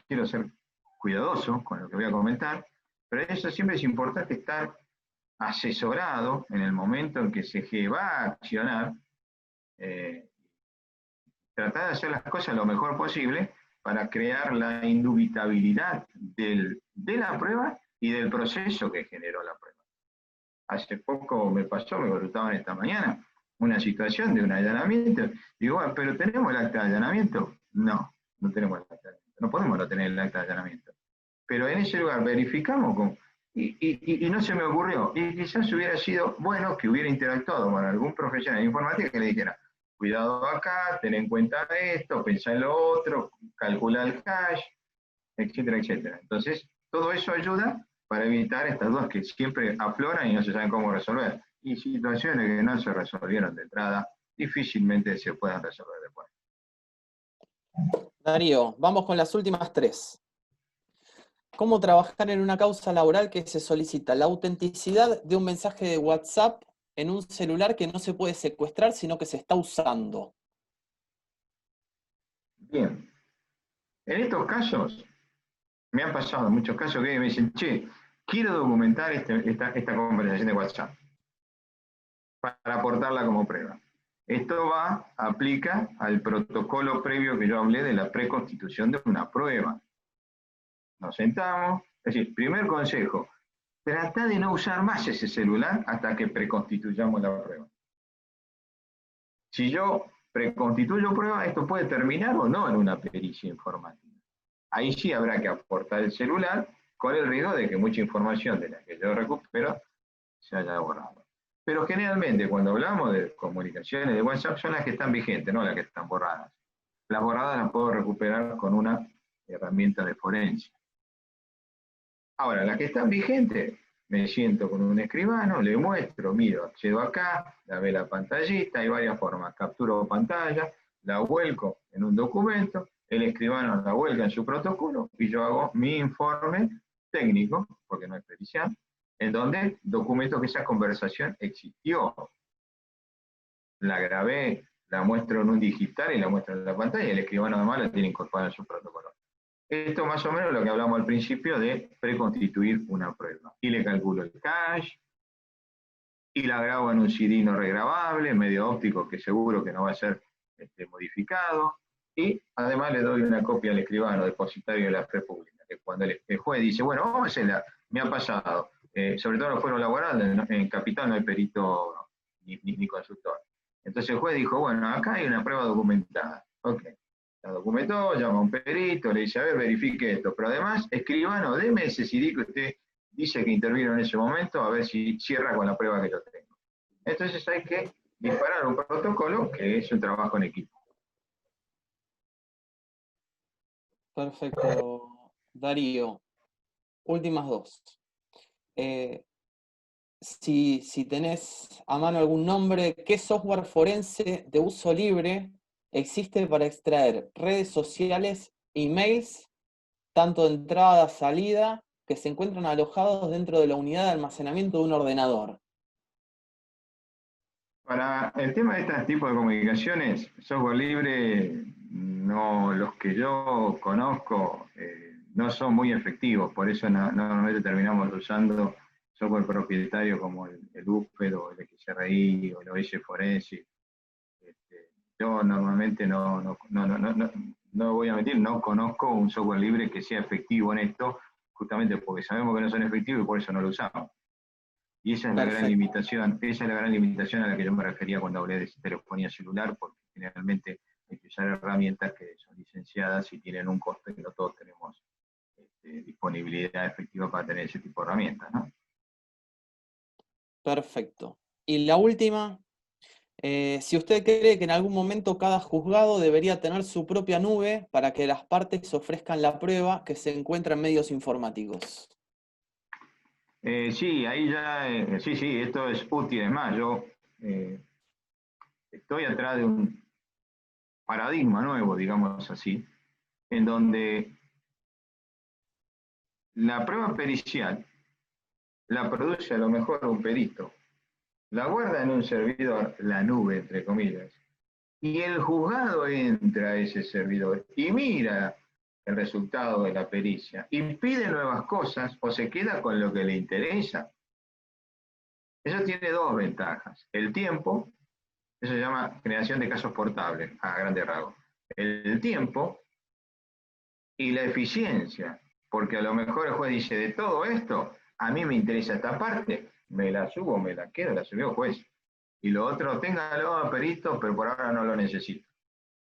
quiero ser cuidadoso con lo que voy a comentar, pero eso siempre es importante estar asesorado en el momento en que se va a accionar, tratar de hacer las cosas lo mejor posible para crear la indubitabilidad de la prueba y del proceso que generó la prueba. Hace poco me pasó, me consultaban esta mañana, una situación de un allanamiento. Digo, bueno, pero ¿tenemos el acta de allanamiento? No, no tenemos el acta de allanamiento. No podemos no tener el acta de allanamiento. Pero en ese lugar verificamos y no se me ocurrió. Y quizás hubiera sido bueno que hubiera interactuado con algún profesional de informática que le dijera, cuidado acá, ten en cuenta esto, pensá en lo otro, calcula el cache, etcétera, etcétera. Entonces, todo eso ayuda para evitar estas dudas que siempre afloran y no se saben cómo resolver. Y situaciones que no se resolvieron de entrada, difícilmente se puedan resolver después. Darío, vamos con las últimas 3. ¿Cómo trabajar en una causa laboral que se solicita la autenticidad de un mensaje de WhatsApp en un celular que no se puede secuestrar, sino que se está usando? Bien. En estos casos, me han pasado muchos casos que me dicen, che, quiero documentar esta conversación de WhatsApp para aportarla como prueba. Esto aplica al protocolo previo que yo hablé de la preconstitución de una prueba. Nos sentamos, es decir, primer consejo, trata de no usar más ese celular hasta que preconstituyamos la prueba. Si yo preconstituyo prueba, esto puede terminar o no en una pericia informática. Ahí sí habrá que aportar el celular con el riesgo de que mucha información de la que yo recupero se haya borrado. Pero generalmente cuando hablamos de comunicaciones de WhatsApp son las que están vigentes, no las que están borradas. Las borradas las puedo recuperar con una herramienta de forense. Ahora, las que están vigentes, me siento con un escribano, le muestro, miro, accedo acá, la ve la pantallita, hay varias formas. Capturo pantalla, la vuelco en un documento, el escribano la vuelca en su protocolo y yo hago mi informe técnico, porque no es pericial, en donde documento que esa conversación existió. La grabé, la muestro en un digital y la muestro en la pantalla y el escribano además la tiene incorporada en su protocolo. Esto más o menos lo que hablamos al principio de preconstituir una prueba. Y le calculo el cache, y la grabo en un CD no regrabable, medio óptico que seguro que no va a ser modificado, y además le doy una copia al escribano depositario de la fe pública, que cuando el juez dice, bueno, vamos a hacerla, me ha pasado, sobre todo en los fueros laborales, en Capital no hay perito ni consultor. Entonces el juez dijo, bueno, acá hay una prueba documentada, ok. La documentó, llama a un perito, le dice, a ver, verifique esto. Pero además, escribano, deme ese CD que usted dice que intervino en ese momento, a ver si cierra con la prueba que yo tengo. Entonces hay que disparar un protocolo que es un trabajo en equipo. Perfecto, Darío. Últimas 2. Si tenés a mano algún nombre, ¿qué software forense de uso libre existe para extraer redes sociales, emails, tanto de entrada, salida, que se encuentran alojados dentro de la unidad de almacenamiento de un ordenador? Para el tema de este tipo de comunicaciones, software libre, no, los que yo conozco no son muy efectivos, por eso normalmente terminamos usando software propietario como el UFED o el XRI o el OS Forensic. Yo normalmente no voy a mentir, no conozco un software libre que sea efectivo en esto, justamente porque sabemos que no son efectivos y por eso no lo usamos. Y esa es la gran limitación, a la que yo me refería cuando hablé de telefonía celular, porque generalmente hay que usar herramientas que son licenciadas y tienen un costo y no todos tenemos disponibilidad efectiva para tener ese tipo de herramientas, ¿no? Perfecto. Y la última, si usted cree que en algún momento cada juzgado debería tener su propia nube para que las partes ofrezcan la prueba que se encuentra en medios informáticos. Sí, ahí ya, sí, esto es útil. Es más, yo estoy atrás de un paradigma nuevo, digamos así, en donde la prueba pericial la produce a lo mejor un perito, la guarda en un servidor, la nube, entre comillas, y el juzgado entra a ese servidor y mira el resultado de la pericia y pide nuevas cosas o se queda con lo que le interesa. Eso tiene dos ventajas. El tiempo, eso se llama generación de casos portables, a grandes rasgos. El tiempo y la eficiencia, porque a lo mejor el juez dice, de todo esto, a mí me interesa esta parte, me la subo, me la quedo, la subió el juez. Y lo otro, téngalo, perito, pero por ahora no lo necesito.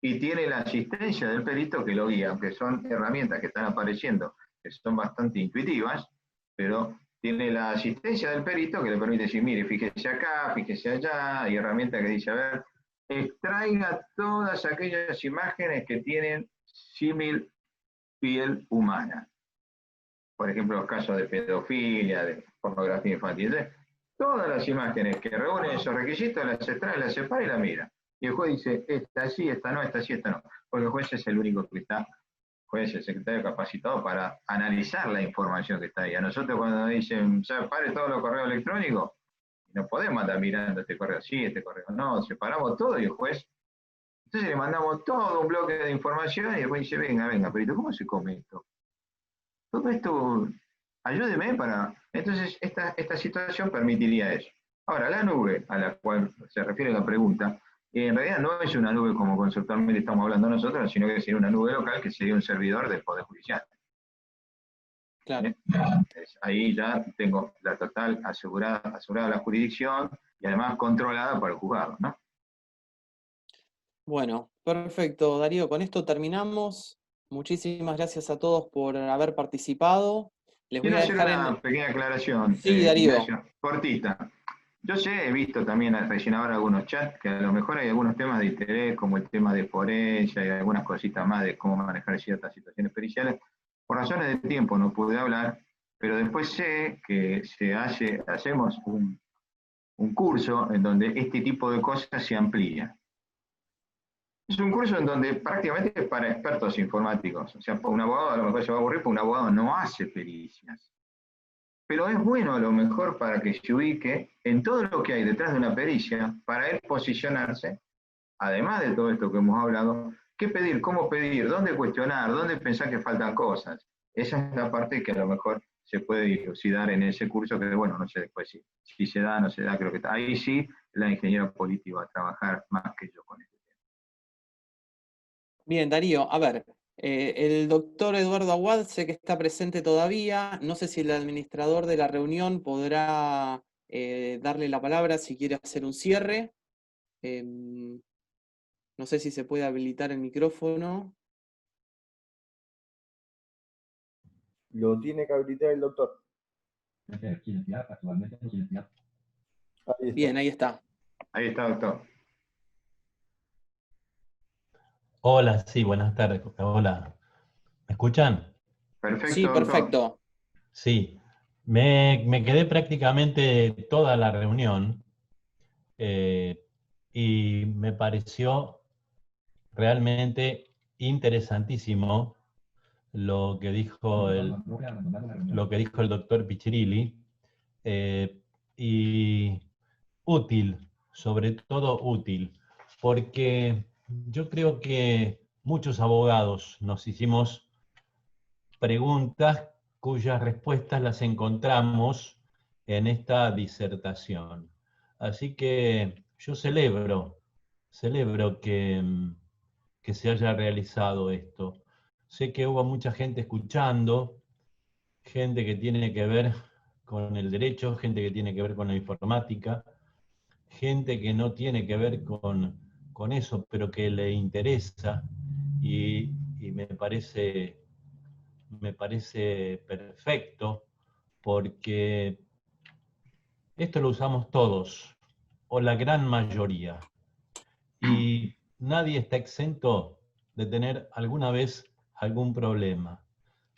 Y tiene la asistencia del perito que lo guía, aunque son herramientas que están apareciendo, que son bastante intuitivas, pero tiene la asistencia del perito que le permite decir, mire, fíjese acá, fíjese allá, hay herramientas que dice, a ver, extraiga todas aquellas imágenes que tienen símil piel humana. Por ejemplo, los casos de pedofilia, de pornografía infantil. Todas las imágenes que reúnen esos requisitos las extrae, las separa y las mira. Y el juez dice, esta sí, esta no, esta sí, esta no. Porque el juez es el único que está, juez, el secretario capacitado para analizar la información que está ahí. A nosotros cuando nos dicen, separe todos los correos electrónicos, no podemos andar mirando este correo sí, este correo no, separamos todo y el juez. Entonces le mandamos todo un bloque de información y el juez dice, venga, venga, perito, ¿cómo se come esto? Todo esto, ayúdeme para... Entonces, esta situación permitiría eso. Ahora, la nube a la cual se refiere la pregunta, en realidad no es una nube como conceptualmente estamos hablando nosotros, sino que sería una nube local que sería un servidor del Poder Judicial. Claro. Ahí ya tengo la total asegurada la jurisdicción y además controlada por el juzgado, ¿no? Bueno, perfecto, Darío. Con esto terminamos. Muchísimas gracias a todos por haber participado. Les voy Quiero a hacer dejar una pequeña aclaración, Sí, Darío. cortita. Yo sé, he visto también recién ahora algunos chats que a lo mejor hay algunos temas de interés, como el tema de forense y algunas cositas más de cómo manejar ciertas situaciones periciales. Por razones de tiempo no pude hablar, pero después sé que hacemos un curso en donde este tipo de cosas se amplía. Es un curso en donde prácticamente es para expertos informáticos. O sea, un abogado a lo mejor se va a aburrir, porque un abogado no hace pericias. Pero es bueno a lo mejor para que se ubique en todo lo que hay detrás de una pericia, para él posicionarse, además de todo esto que hemos hablado, qué pedir, cómo pedir, dónde cuestionar, dónde pensar que faltan cosas. Esa es la parte que a lo mejor se puede dilucidar en ese curso, que bueno, no sé después si se da, no se da, creo que está. Ahí sí la ingeniera política va a trabajar más que yo con esto. Bien, Darío, a ver, el doctor Eduardo Aguad sé que está presente todavía. No sé si el administrador de la reunión podrá darle la palabra si quiere hacer un cierre. No sé si se puede habilitar el micrófono. Lo tiene que habilitar el doctor. Bien, ahí está. Ahí está, doctor. Hola, sí, buenas tardes. Hola. ¿Me escuchan? Perfecto, Sí, doctor. perfecto. Sí. Me quedé prácticamente toda la reunión y me pareció realmente interesantísimo lo que dijo el doctor Piccirilli y útil, sobre todo útil, porque yo creo que muchos abogados nos hicimos preguntas cuyas respuestas las encontramos en esta disertación. Así que yo celebro que se haya realizado esto. Sé que hubo mucha gente escuchando, gente que tiene que ver con el derecho, gente que tiene que ver con la informática, gente que no tiene que ver con eso, pero que le interesa y me parece perfecto porque esto lo usamos todos, o la gran mayoría, y nadie está exento de tener alguna vez algún problema.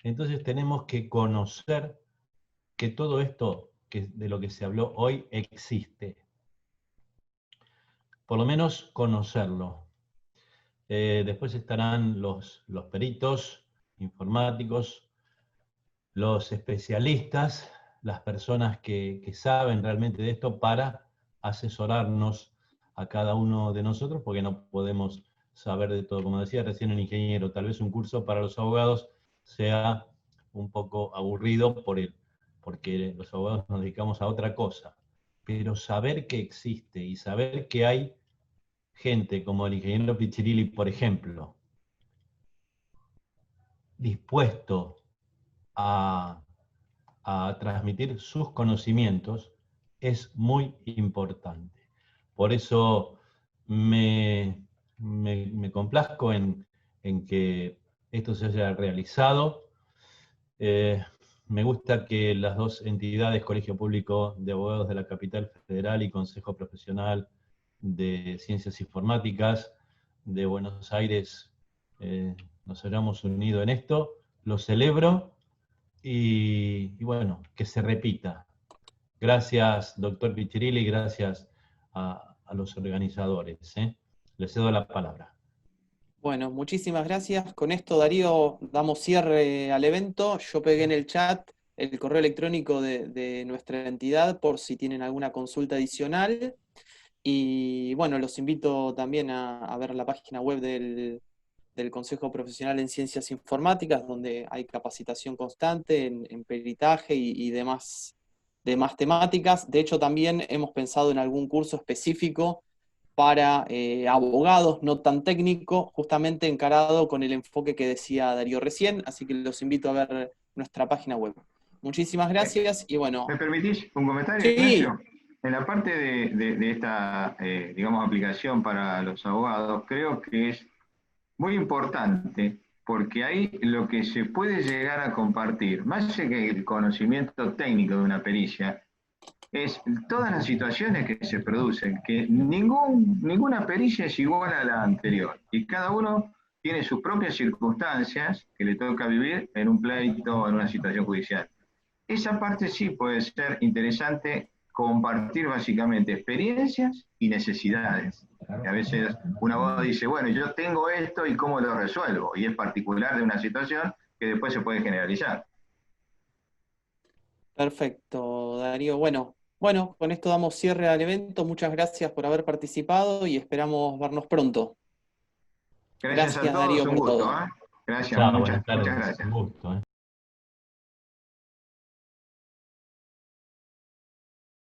Entonces tenemos que conocer que todo esto de lo que se habló hoy existe. Por lo menos conocerlo. Después estarán los peritos informáticos, los especialistas, las personas que saben realmente de esto para asesorarnos a cada uno de nosotros, porque no podemos saber de todo. Como decía recién el ingeniero, tal vez un curso para los abogados sea un poco aburrido porque los abogados nos dedicamos a otra cosa. Pero saber que existe y saber que hay gente como el ingeniero Piccirilli, por ejemplo, dispuesto a transmitir sus conocimientos es muy importante. Por eso me complazco en que esto se haya realizado. Me gusta que las dos entidades, Colegio Público de Abogados de la Capital Federal y Consejo Profesional de Ciencias Informáticas de Buenos Aires, nos hayamos unido en esto. Lo celebro y bueno, que se repita. Gracias, doctor Piccirilli, gracias a los organizadores. Les cedo la palabra. Bueno, muchísimas gracias. Con esto, Darío, damos cierre al evento. Yo pegué en el chat el correo electrónico de nuestra entidad por si tienen alguna consulta adicional. Y bueno, los invito también a ver la página web del Consejo Profesional en Ciencias Informáticas, donde hay capacitación constante en peritaje y demás temáticas. De hecho, también hemos pensado en algún curso específico para abogados, no tan técnico, justamente encarado con el enfoque que decía Darío recién, así que los invito a ver nuestra página web. Muchísimas gracias y bueno... ¿Me permitís un comentario, sí. Ignacio? En la parte de esta, digamos, aplicación para los abogados, creo que es muy importante, porque ahí lo que se puede llegar a compartir, más allá que el conocimiento técnico de una pericia, es todas las situaciones que se producen, que ninguna pericia es igual a la anterior, y cada uno tiene sus propias circunstancias que le toca vivir en un pleito o en una situación judicial. Esa parte sí puede ser interesante, compartir básicamente experiencias y necesidades. Que a veces un abogado dice, bueno, yo tengo esto y cómo lo resuelvo, y es particular de una situación que después se puede generalizar. Perfecto, Darío. Bueno, con esto damos cierre al evento. Muchas gracias por haber participado y esperamos vernos pronto. Gracias a todos, Darío, un por gusto. todo. Gracias, Chao, muchas buenas tardes. gracias. Un gusto.